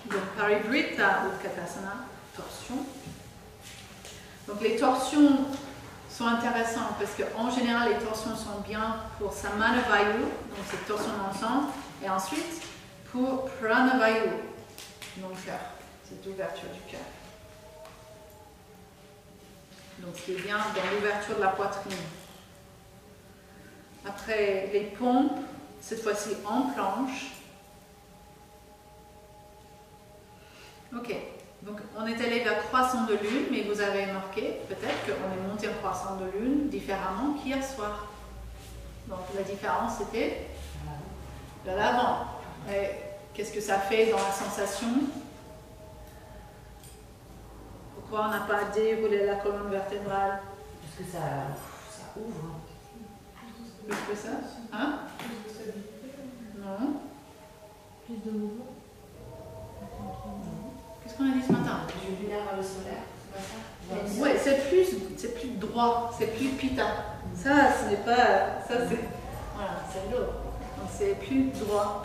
Donc, Parivrita Utkatasana, torsion. Donc, les torsions sont intéressantes parce qu'en général, les torsions sont bien pour Samana Vayu, donc cette torsion d'ensemble, et ensuite pour Pranavayu, donc le cœur, cette ouverture du cœur. Donc, ce qui est bien dans l'ouverture de la poitrine. Après, les pompes, cette fois-ci en planche. Ok, donc on est allé vers croissant de lune, mais vous avez remarqué peut-être qu'on est monté en croissant de lune différemment qu'hier soir. Donc la différence c'était vers l'avant. Qu'est-ce que ça fait dans la sensation? Pourquoi on n'a pas déroulé la colonne vertébrale? Parce que ça ouvre. Plus que ça? Hein? Non. Plus de mouvement. Qu'est-ce qu'on a dit ce matin? Je lunaire vers le solaire, c'est pas ça? Ouais, c'est plus droit, c'est plus pita. Ça, ce n'est pas. Ça, c'est. Voilà, c'est lourd. Donc, c'est plus droit.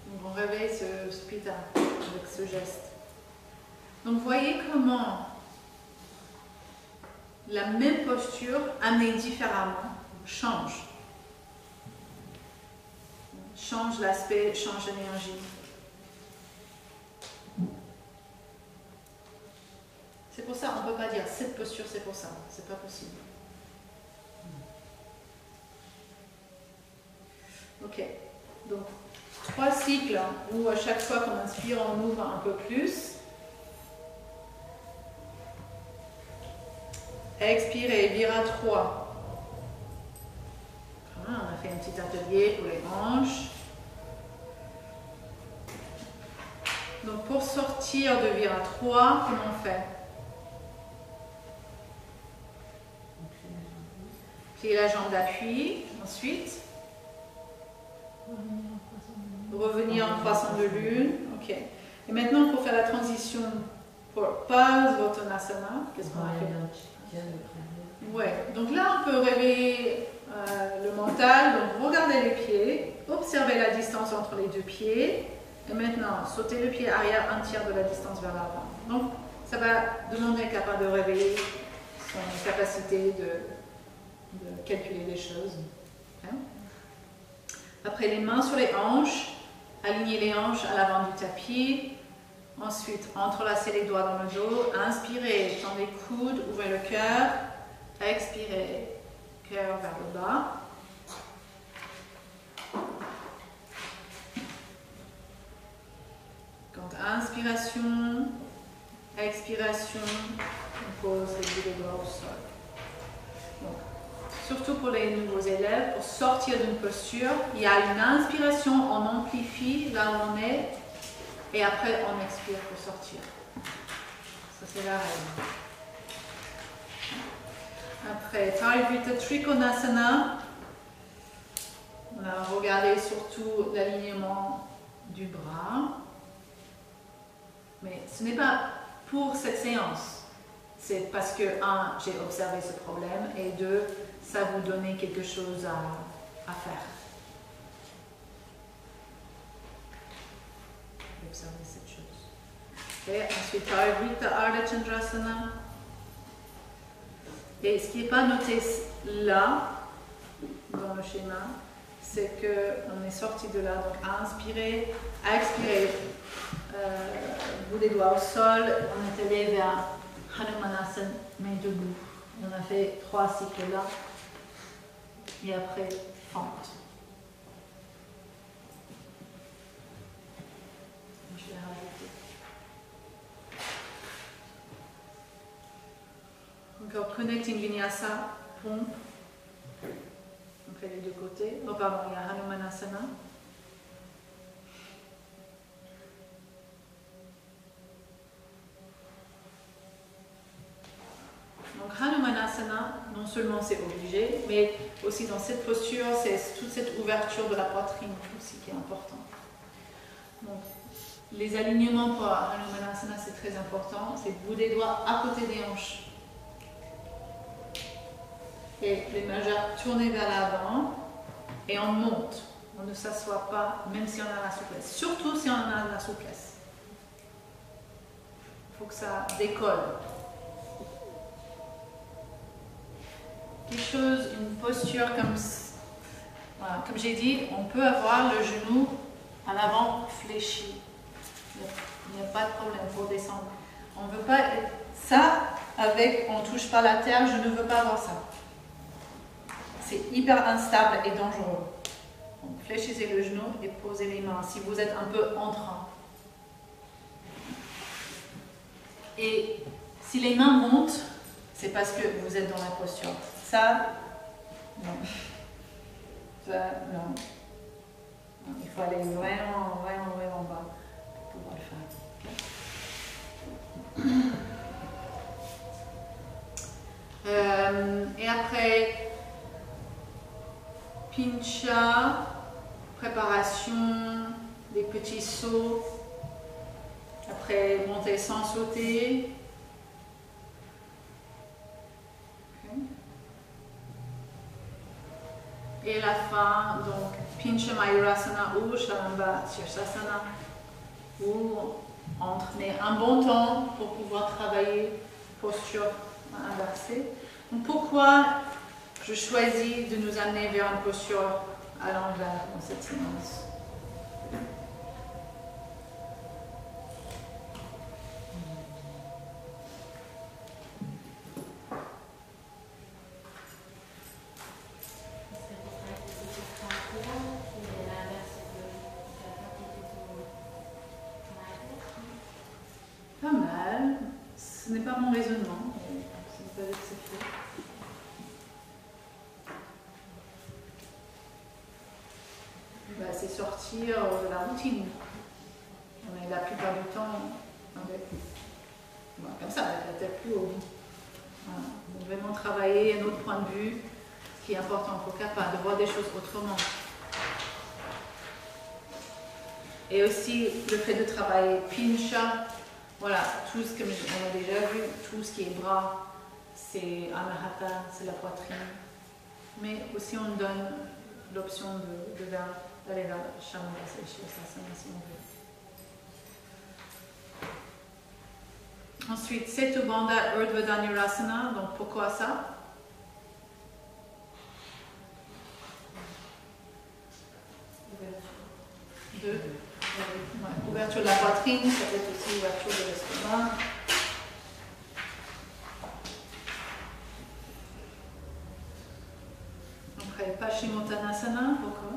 Donc, on réveille ce pita avec ce geste. Donc, voyez comment la même posture, amenée différemment, change. Change l'aspect, change l'énergie. C'est pour ça, on ne peut pas dire cette posture, c'est pour ça. C'est pas possible. Ok. Donc, 3 cycles où à chaque fois qu'on inspire, on ouvre un peu plus. Expirez, vira 3. On a fait un petit atelier pour les hanches. Donc, pour sortir de vira 3, comment on fait? Plier la jambe d'appui, ensuite revenir en croissant de lune. Ok. Et maintenant, pour faire la transition pour Parsvottanasana, qu'est-ce qu'on a fait? Ouais. Donc là, on peut réveiller le mental. Donc, regardez les pieds, observez la distance entre les deux pieds, et maintenant, sautez le pied arrière un tiers de la distance vers l'avant. Donc, ça va demander à capable de réveiller son capacité de calculer les choses. Okay. Après, les mains sur les hanches, alignez les hanches à l'avant du tapis. Ensuite, entrelacez les doigts dans le dos. Inspirez, tendez les coudes, ouvrez le cœur. Expirez, cœur vers le bas. Donc, inspiration, expiration, on pose les bouts de doigts au sol. Donc, surtout pour les nouveaux élèves, pour sortir d'une posture, il y a une inspiration, on amplifie là où on est, et après on expire pour sortir. Ça c'est la règle. Après, Parivrtta Trikonasana, on a regardé surtout l'alignement du bras, mais ce n'est pas pour cette séance. C'est parce que, 1, j'ai observé ce problème, et 2, ça vous donnait quelque chose à faire. Observez cette chose. Et ensuite, Parivrtta Ardha Chandrasana. Et ce qui n'est pas noté là, dans le schéma, c'est qu'on est sorti de là. Donc, à inspirer, à expirer, bout des doigts au sol, on est allé vers Hanumanasana, mais debout. On a fait 3 cycles là. Et après, fente. Je vais rajouter. Encore Connecting Vinyasa, pompe. On fait les deux côtés. Oh pardon, il y a Hanumanasana. Donc Hanumanasana, non seulement c'est obligé, mais aussi dans cette posture, c'est toute cette ouverture de la poitrine aussi qui est importante. Donc, les alignements pour Hanumanasana, c'est très important. C'est bout des doigts à côté des hanches. Et les majeurs tournés vers l'avant et on monte. On ne s'assoit pas, même si on a la souplesse. Surtout si on a la souplesse. Il faut que ça décolle. Quelque chose, une posture comme, voilà, comme j'ai dit, on peut avoir le genou à l'avant fléchi. Il n'y a pas de problème pour descendre. On ne veut pas ça avec on ne touche pas la terre, je ne veux pas avoir ça. C'est hyper instable et dangereux. Donc fléchissez le genou et posez les mains si vous êtes un peu en train. Et si les mains montent, c'est parce que vous êtes dans la posture. Ça, non. Ça, non. Il faut aller vraiment, vraiment, vraiment bas pour pouvoir le faire. Pincha, préparation, des petits sauts. Après, monter sans sauter. Okay. Et la fin, donc Pincha Mayurasana ou Shalamba Sirsasana, où on entraîner un bon temps pour pouvoir travailler posture inversée. Donc pourquoi je choisis de nous amener vers une posture à l'envers dans cette séance? Pas mal. Ce n'est pas mon raisonnement, mais ça peut être que c'est fait. Bah, c'est sortir de la routine. On est la plupart du temps avec, voilà, comme ça, avec la tête plus haut. Voilà. Donc vraiment travailler un autre point de vue, ce qui est important pour Kappa, de voir des choses autrement. Et aussi le fait de travailler Pincha. Voilà, tout ce que on a déjà vu, tout ce qui est bras, c'est Anahata, c'est la poitrine. Mais aussi on donne l'option d'aller vers Shamasa et Shirsasana si on veut. Ensuite, Setu Bandha Urdhva Dhanurasana, donc pourquoi ça? Deux. Ouais, ouverture de la poitrine, ça peut être aussi ouverture de l'estomac. Après, Paschimottanasana, pourquoi?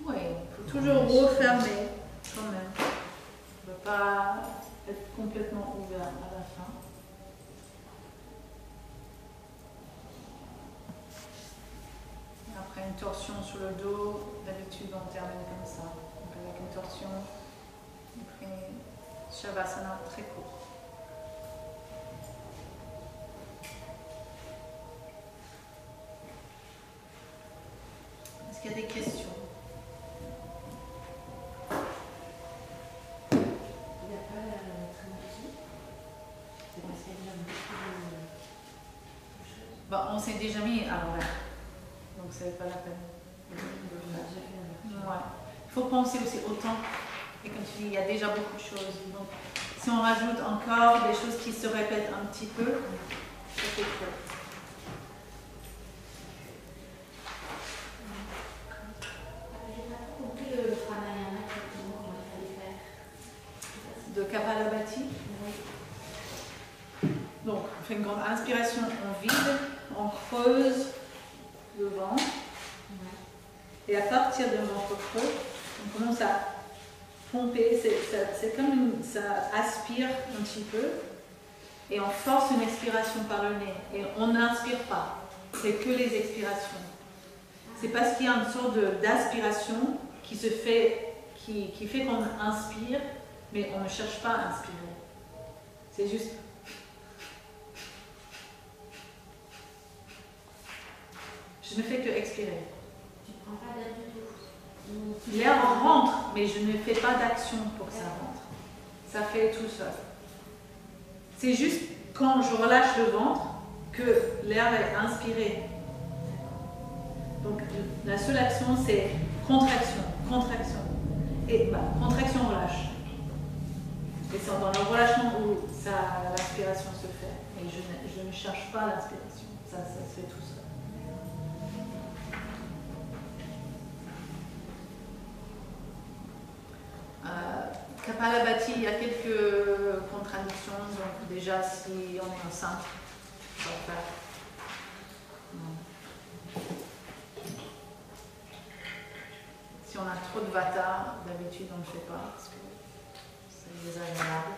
Oui, il faut toujours refermer quand même. On ne peut pas être complètement ouvert à la fin. Après une torsion sur le dos, d'habitude on termine comme ça. Donc avec une torsion, après Shavasana très court. Est-ce qu'il y a des questions? Il n'y a pas la trilogie. C'est parce qu'il y a beaucoup de choses. Bah, on s'est déjà mis à l'envers. Donc c'est pas la peine. Ouais. Il faut penser aussi au temps. Et comme tu dis, il y a déjà beaucoup de choses. Donc si on rajoute encore des choses qui se répètent un petit peu, ça fait trop. J'ai pas compris le pranayama exactement comment il fallait faire. De Kapalabhati. Oui. Donc on fait une grande inspiration, on vide, on creuse le ventre. Et à partir du ventre creux, on commence à pomper, c'est comme ça aspire un petit peu, et on force une expiration par le nez. Et on n'inspire pas, c'est que les expirations. C'est parce qu'il y a une sorte d'aspiration qui se fait, qui fait qu'on inspire, mais on ne cherche pas à inspirer. C'est juste. Je ne fais que expirer. Tu ne prends pas d'air du tout. L'air rentre, mais je ne fais pas d'action pour que ça rentre. Ça fait tout seul. C'est juste quand je relâche le ventre que l'air est inspiré. Donc la seule action c'est contraction, contraction. Et contraction, relâche. Et c'est dans le relâchement où l'aspiration se fait. Et je ne cherche pas l'inspiration. Ça se fait tout seul. Kapalabhati, il y a quelques contradictions. Donc déjà, si on est enceinte, on va faire. Si on a trop de vata, d'habitude on ne le fait pas parce que c'est désagréable.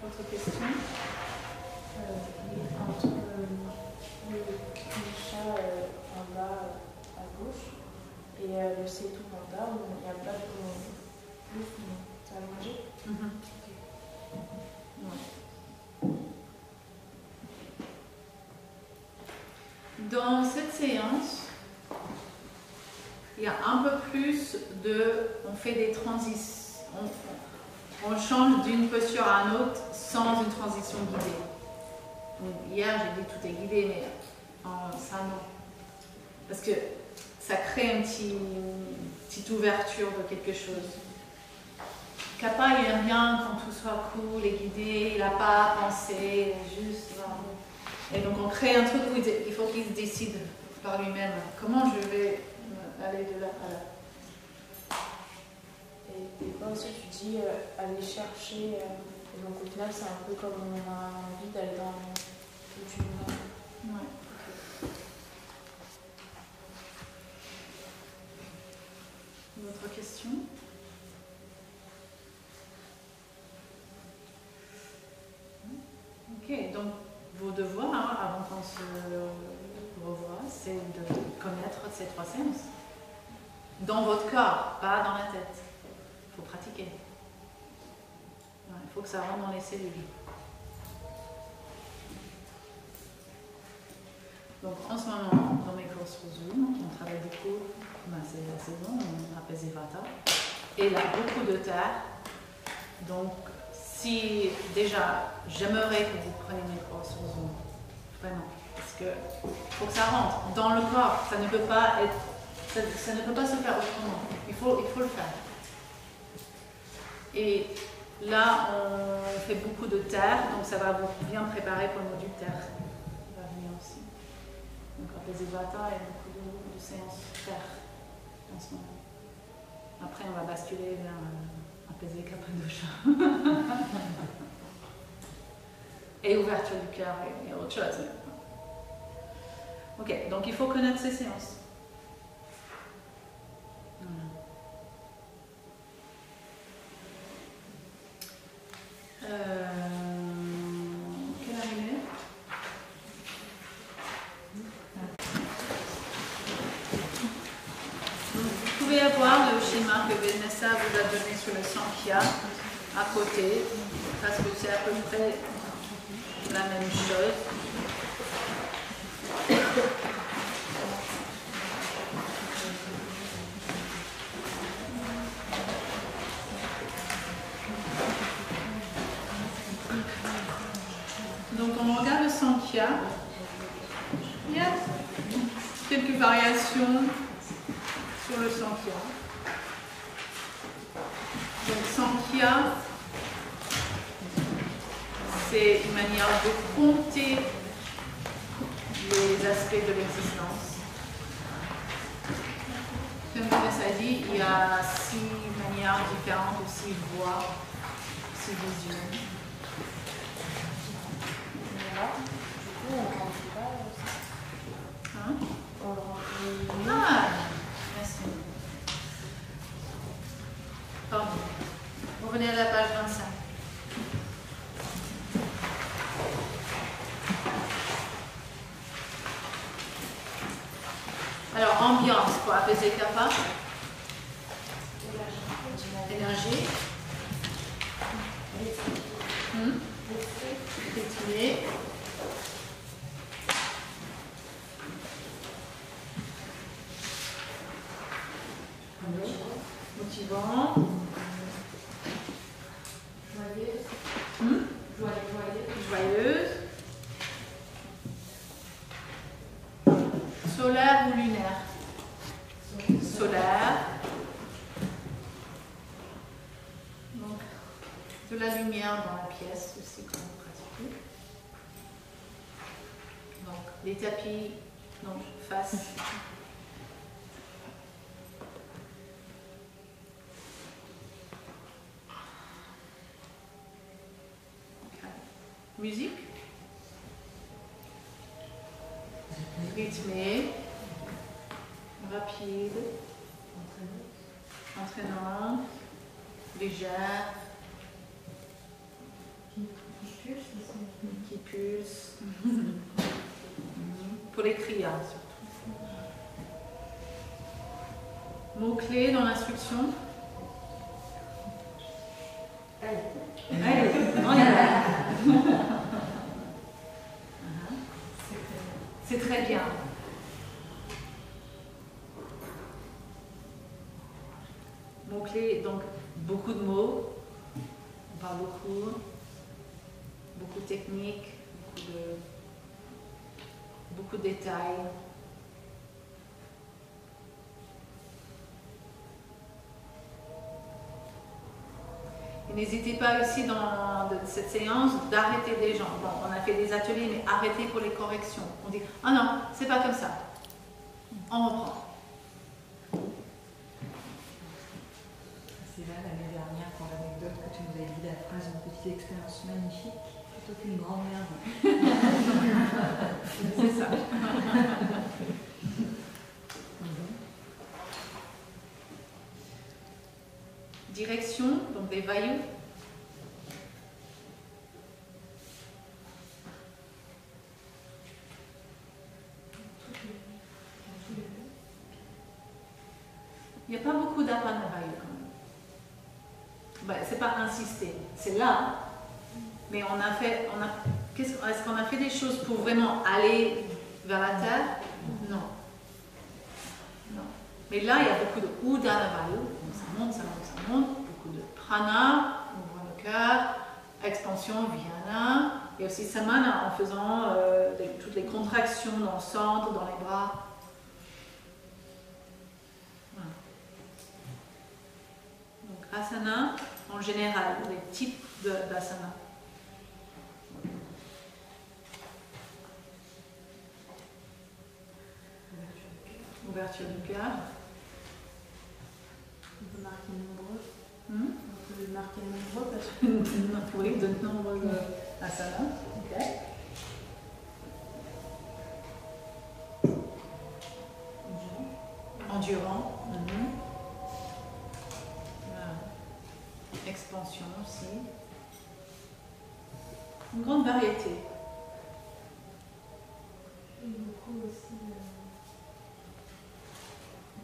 Autre question? Entre le chat en bas à gauche Et le Setu Manda, il n'y a pas de bouffe, ça va manger. Dans cette séance, il y a un peu plus de... On fait des transitions. On change d'une posture à une autre sans une transition guidée. Donc, hier, j'ai dit tout est guidé, mais ça non. Parce que ça crée une petite ouverture de quelque chose. Kappa, il aime bien quand tout soit cool et guidé, il n'a pas à penser, juste... Et donc on crée un truc où il faut qu'il se décide par lui-même. Comment je vais aller de là à là. Et des fois aussi tu dis aller chercher, et donc au final c'est un peu comme on a envie d'aller dans le tu ouais. D'autres questions? Ok, donc vos devoirs, avant qu'on se revoie, c'est de connaître ces 3 séances. Dans votre corps, pas dans la tête. Il faut pratiquer. Il faut que ça rentre dans les cellules. Donc en ce moment, dans mes cours sur Zoom, on travaille beaucoup, c'est la saison, on apaise Vata. Et il y a beaucoup de terre. Donc si déjà, j'aimerais que vous preniez mes cours sur Zoom. Vraiment. Parce que faut que ça rentre dans le corps. Ça ne peut pas être, ça ne peut pas se faire autrement. Il faut le faire. Et là, on fait beaucoup de terre, donc ça va vous bien préparer pour le module terre. Ça va venir aussi. Donc, apaiser Vata et beaucoup de séances terre en ce moment. Après, on va basculer vers apaiser Kappadosha. Et ouverture du cœur et autre chose. Ok, donc il faut connaître ces séances. Quelle heure il est? Vous pouvez avoir le schéma que Vanessa vous a donné sur le Sankhya à côté, parce que c'est à peu près la même chose. Donc on regarde le Sankhya. Il y a quelques variations sur le Sankhya. Donc Sankhya, c'est une manière de compter les aspects de l'existence. Comme Vanessa a dit, il y a 6 manières différentes de 6 voies, 6 visions. Du coup, on ne rentre pas aussi. Hein? On le rentre. Ah, merci. Pardon. Revenez à la page 25. Alors, ambiance pour apaiser Kappa. Énergie. Étirer. Motivant. Joyeuse. Solaire ou lunaire? Solaire. Donc, de la lumière dans la pièce aussi quand vous pratiquez. Donc, les tapis, donc face. Musique. Rythmée. Rapide. Entraînante. Légère. Qui pulse. Pour les kriyas surtout. mots-clés dans l'instruction. Allez, on y va. C'est très bien. Mots-clés, donc beaucoup de mots, on parle beaucoup de techniques, beaucoup de détails. Et n'hésitez pas aussi dans cette séance d'arrêter des gens. Bon, on a fait des ateliers, mais arrêtez pour les corrections. On dit « Ah non, c'est pas comme ça. » On reprend. C'est là l'année dernière pour l'anecdote que tu nous avais dit la phrase « une petite expérience magnifique plutôt qu'une grande merde ». C'est ça. Direction, donc des vailloux. Il n'y a pas beaucoup d'appan à vailloux quand même. Ben, c'est pas insister, c'est là. Mais on a fait, est-ce qu'on a fait des choses pour vraiment aller vers la terre? Non. Non. Mais là, il y a beaucoup de Udana vailloux. Ça monte, ça monte, ça monte. Beaucoup de prana, ouvre le cœur, expansion, viana. Il y a aussi samana en faisant toutes les contractions dans le centre, dans les bras. Voilà. Donc asana, en général, les types d'asana. Ouverture du cœur. On peut marquer nombreux. On peut marquer nombreux parce que... Oui, de nombreux asanas. Ok. Endurant. Voilà. Expansion aussi. Une grande variété. Et beaucoup aussi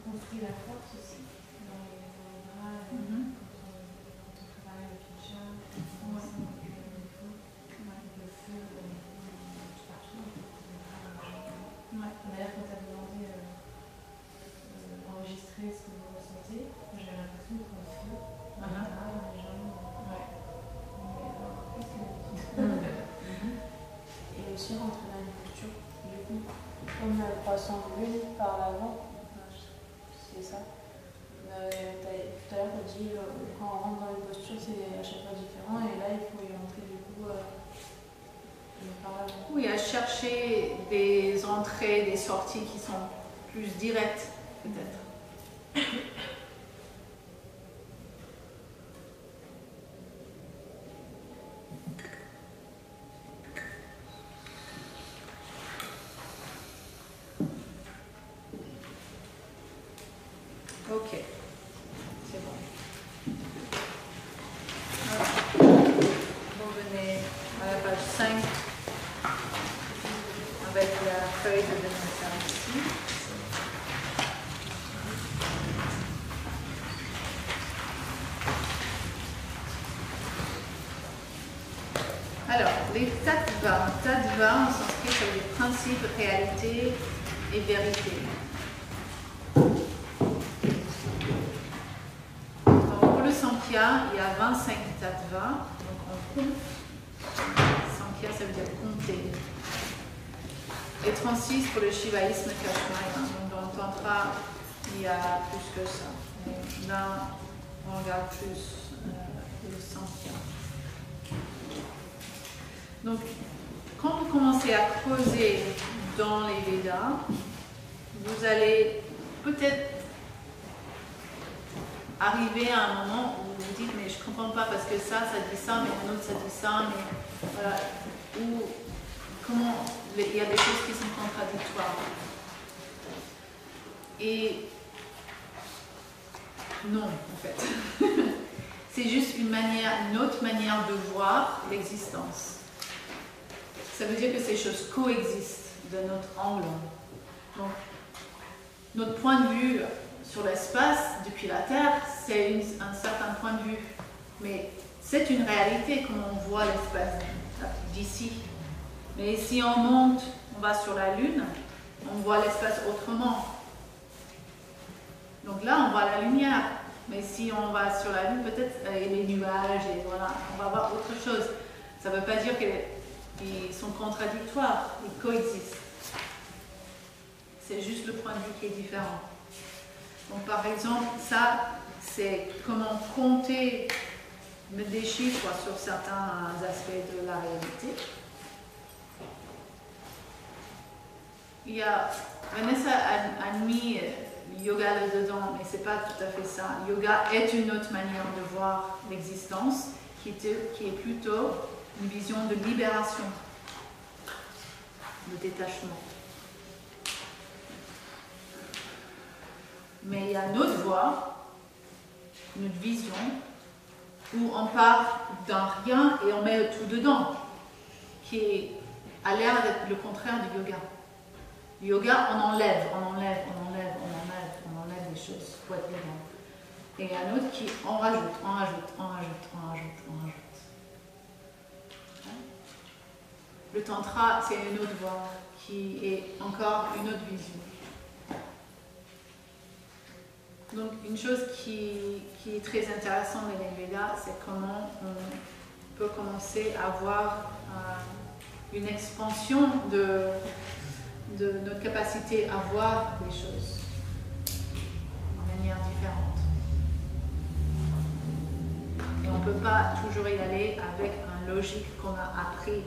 construire la force aussi dans les bras, quand on travaille le pincha, on sent que le feu partout. D'ailleurs, quand tu as demandé enregistrer ce que vous ressentez, j'ai l'impression qu'on le feu dans les bras, dans les jambes, mais encore plus que d'habitude. Et aussi rentrer dans une posture, du coup, comme le croissant brune par l'avant. C'est ça. Tout à l'heure, tu as dit quand on rentre dans une posture, c'est à chaque fois différent, et là, il faut y rentrer du coup par l'avant. Oui, à chercher des entrées, des sorties qui sont plus directes, peut-être. Ok, c'est bon. Alors, revenez à la page 5 avec la feuille de dessin ici. Alors, les tattvas. Tattvas, on s'inscrit sur les principes, réalité et vérité. Sankhya, il y a 25 tattvas, donc on compte. Sankhya, ça veut dire compter. Et 36 pour le shivaïsme Kashmaya. Donc dans le tantra, il y a plus que ça. Mais là, on regarde plus le Sankhya. Donc, quand vous commencez à creuser dans les Védas, vous allez peut-être arriver à un moment où vous vous dites mais je ne comprends pas parce que ça dit ça, mais un autre ça dit ça, mais voilà, ou comment il y a des choses qui sont contradictoires. Et non, en fait. C'est juste une autre manière de voir l'existence. Ça veut dire que ces choses coexistent de notre angle. Donc, notre point de vue sur l'espace, depuis la Terre, c'est un certain point de vue. Mais c'est une réalité comme on voit l'espace d'ici. Mais si on monte, on va sur la Lune, on voit l'espace autrement. Donc là, on voit la lumière. Mais si on va sur la Lune, peut-être les nuages, et voilà, on va voir autre chose. Ça ne veut pas dire qu'ils sont contradictoires, ils coexistent. C'est juste le point de vue qui est différent. Donc par exemple, ça, c'est comment compter des chiffres sur certains aspects de la réalité. Vanessa a mis yoga là-dedans, mais c'est pas tout à fait ça. Yoga est une autre manière de voir l'existence, qui est plutôt une vision de libération, de détachement. Mais il y a une autre voie, une autre vision, où on part d'un rien et on met tout dedans, qui a l'air d'être le contraire du yoga. Le yoga, on enlève des choses pour être vivant. Et il y a un autre qui en rajoute. Le tantra, c'est une autre voie, qui est encore une autre vision. Donc une chose qui est très intéressante dans les Védas, c'est comment on peut commencer à avoir une expansion de notre capacité à voir les choses de manière différente. Et on ne peut pas toujours y aller avec une logique qu'on a appris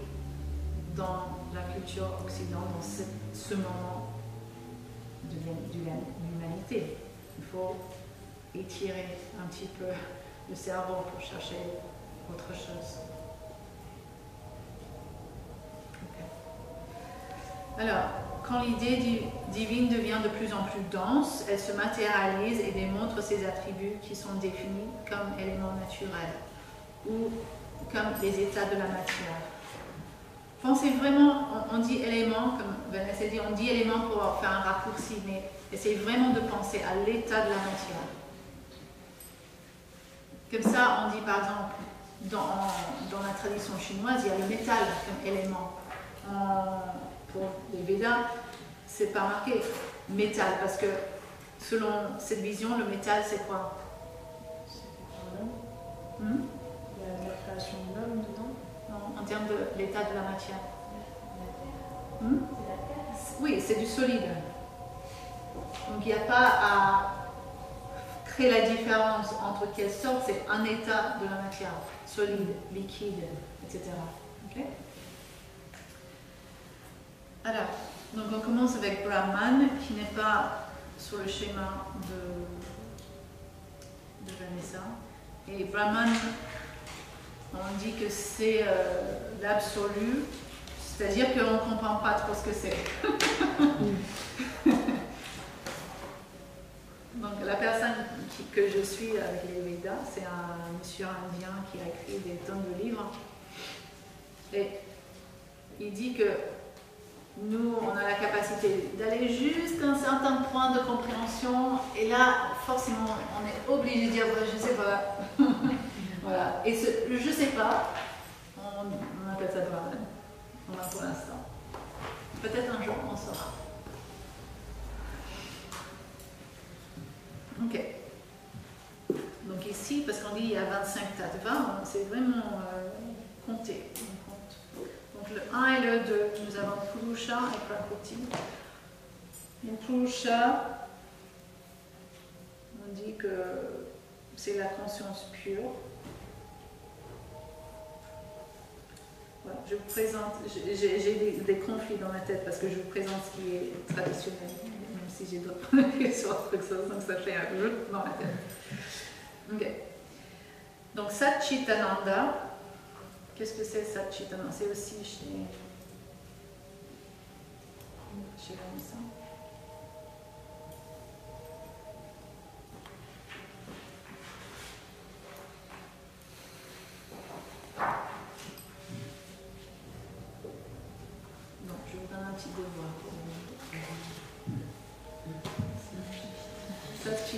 dans la culture occidentale, dans ce moment de l'humanité. Il faut étirer un petit peu le cerveau pour chercher autre chose. Okay. Alors, quand l'idée divine devient de plus en plus dense, elle se matérialise et démontre ses attributs qui sont définis comme éléments naturels ou comme les états de la matière. Pensez vraiment, on dit élément, comme Vanessa dit, on dit élément pour faire un raccourci, mais essayez vraiment de penser à l'état de la matière. Comme ça, on dit par exemple, dans la tradition chinoise, il y a le métal comme élément. Pour les Védas, c'est pas marqué métal, parce que selon cette vision, le métal c'est quoi? Il y a la création de l'homme dedans. Non, en termes de l'état de la matière. Oui, c'est du solide. Donc il n'y a pas à créer la différence entre quelle sorte, c'est un état de la matière, solide, liquide, etc. Okay? Alors, donc on commence avec Brahman, qui n'est pas sur le schéma de Vanessa. Et Brahman, on dit que c'est l'absolu, c'est-à-dire qu'on ne comprend pas trop ce que c'est. Donc la personne que je suis avec les Védas, c'est un monsieur indien qui a écrit des tonnes de livres. Et il dit que nous, on a la capacité d'aller jusqu'à un certain point de compréhension, et là, forcément, on est obligé de dire, je sais pas. Voilà. Et je sais pas, on appelle ça Brahman. On a pour l'instant. Peut-être un jour, on saura. Ok. Donc ici, parce qu'on dit il y a 25 tattvas, c'est vraiment compté. Donc le 1 et le 2, nous avons Purusha et Prakriti. Donc Purusha, on dit que c'est la conscience pure. Voilà, je vous présente, j'ai des conflits dans ma tête parce que je vous présente ce qui est traditionnel, même si j'ai d'autres sur autre chose, donc ça fait un jeu dans ma tête. Ok. Donc Satchitananda, qu'est-ce que c'est Satchitananda? C'est aussi chez Vanessa. Donc je vous donne un petit devoir pour vous.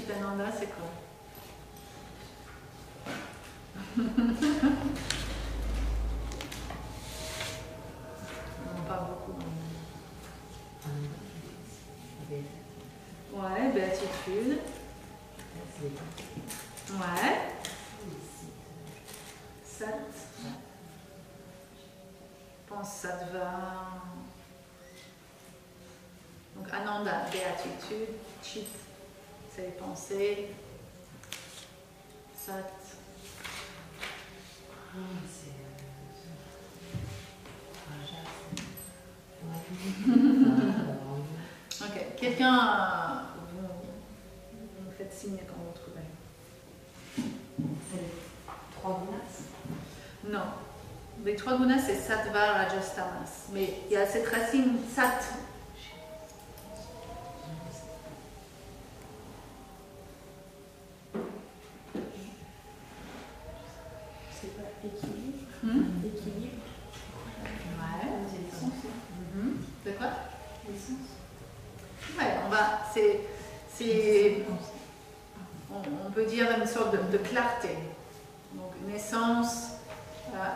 Chitananda, c'est quoi? Non, pas beaucoup. Ouais, béatitude. Ouais. Sat. Je pense sattva. Donc Ananda, béatitude. Chit, c'est les pensées. Sat. Ok, quelqu'un, vous me faites signe quand vous trouvez. C'est les 3 gunas? Non, les 3 gunas c'est sattva, rajas, tamas, mais il y a cette racine sat. C'est pas équilibre. Équilibre. Ouais. C'est quoi? L'essence. Ouais, on peut dire une sorte de clarté. Donc une essence,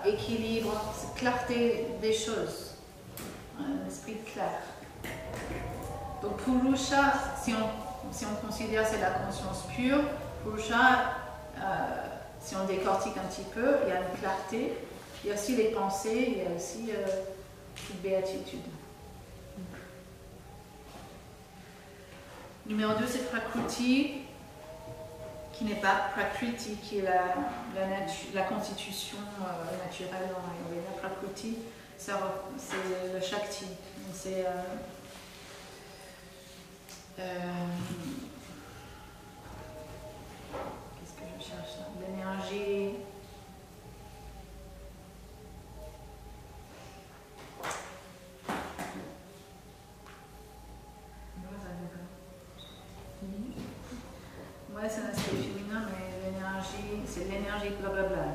équilibre, clarté des choses. Un esprit clair. Donc Purusha, si on considère c'est la conscience pure, Purusha, si on décortique un petit peu, il y a une clarté, il y a aussi les pensées, il y a aussi une béatitude. Numéro 2, c'est Prakriti, qui n'est pas Prakriti, qui est la constitution naturelle dans l'Ayurveda. Prakriti, c'est le Shakti. C'est qu'est-ce que je cherche là? L'énergie. Ouais, c'est un aspect féminin, mais l'énergie, c'est l'énergie blablabla.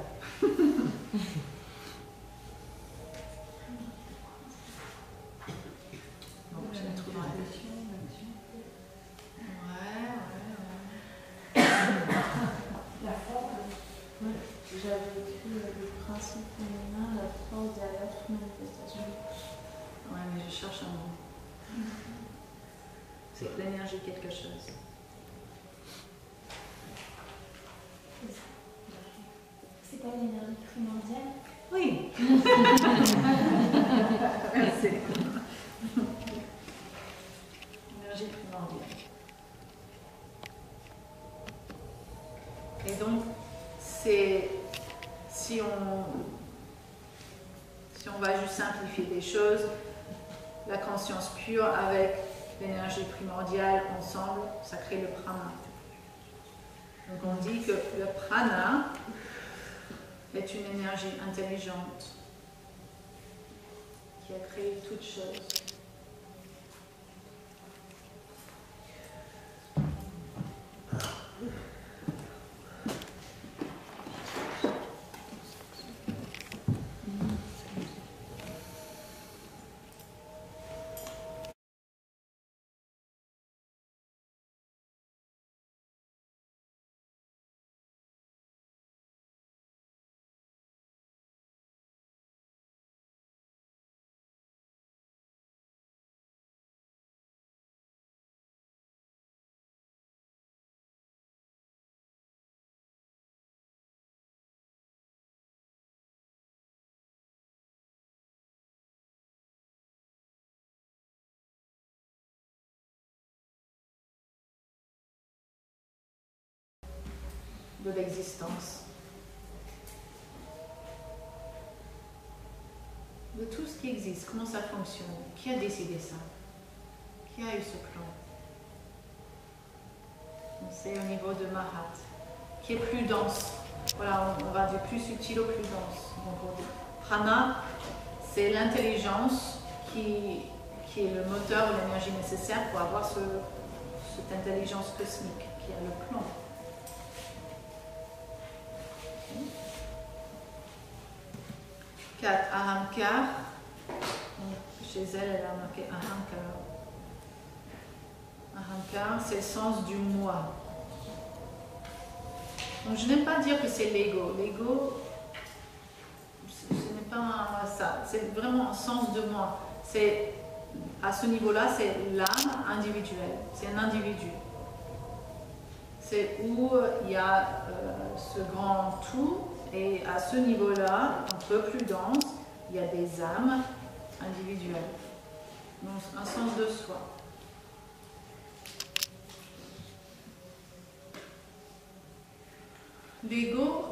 Donc, je l'ai trouvé. Ouais. La force. Ouais. J'avais écrit le principe féminin, la force derrière toute manifestation. Ouais, mais je cherche un mot. C'est l'énergie quelque chose. C'est pas l'énergie primordiale? Oui. Merci. Énergie primordiale. Et donc, si on va juste simplifier des choses, la conscience pure avec l'énergie primordiale ensemble, ça crée le prana. Donc on dit que le prana est une énergie intelligente qui a créé toute chose. De l'existence. De tout ce qui existe, comment ça fonctionne, qui a décidé ça, qui a eu ce plan. C'est au niveau de Mahat, qui est plus dense. Voilà, on va du plus subtil au plus dense. Donc, prana, c'est l'intelligence qui est le moteur, l'énergie nécessaire pour avoir cette intelligence cosmique qui a le plan. 4. Ahamkar. Chez elle a marqué Ahamkar. Ahamkar, c'est le sens du moi. Donc je n'aime pas dire que c'est l'ego. L'ego, ce n'est pas ça. C'est vraiment un sens de moi. C'est, à ce niveau-là, c'est l'âme individuelle. C'est un individu. C'est où il y a ce grand tout. Et à ce niveau-là, un peu plus dense, il y a des âmes individuelles. Donc un sens de soi. L'ego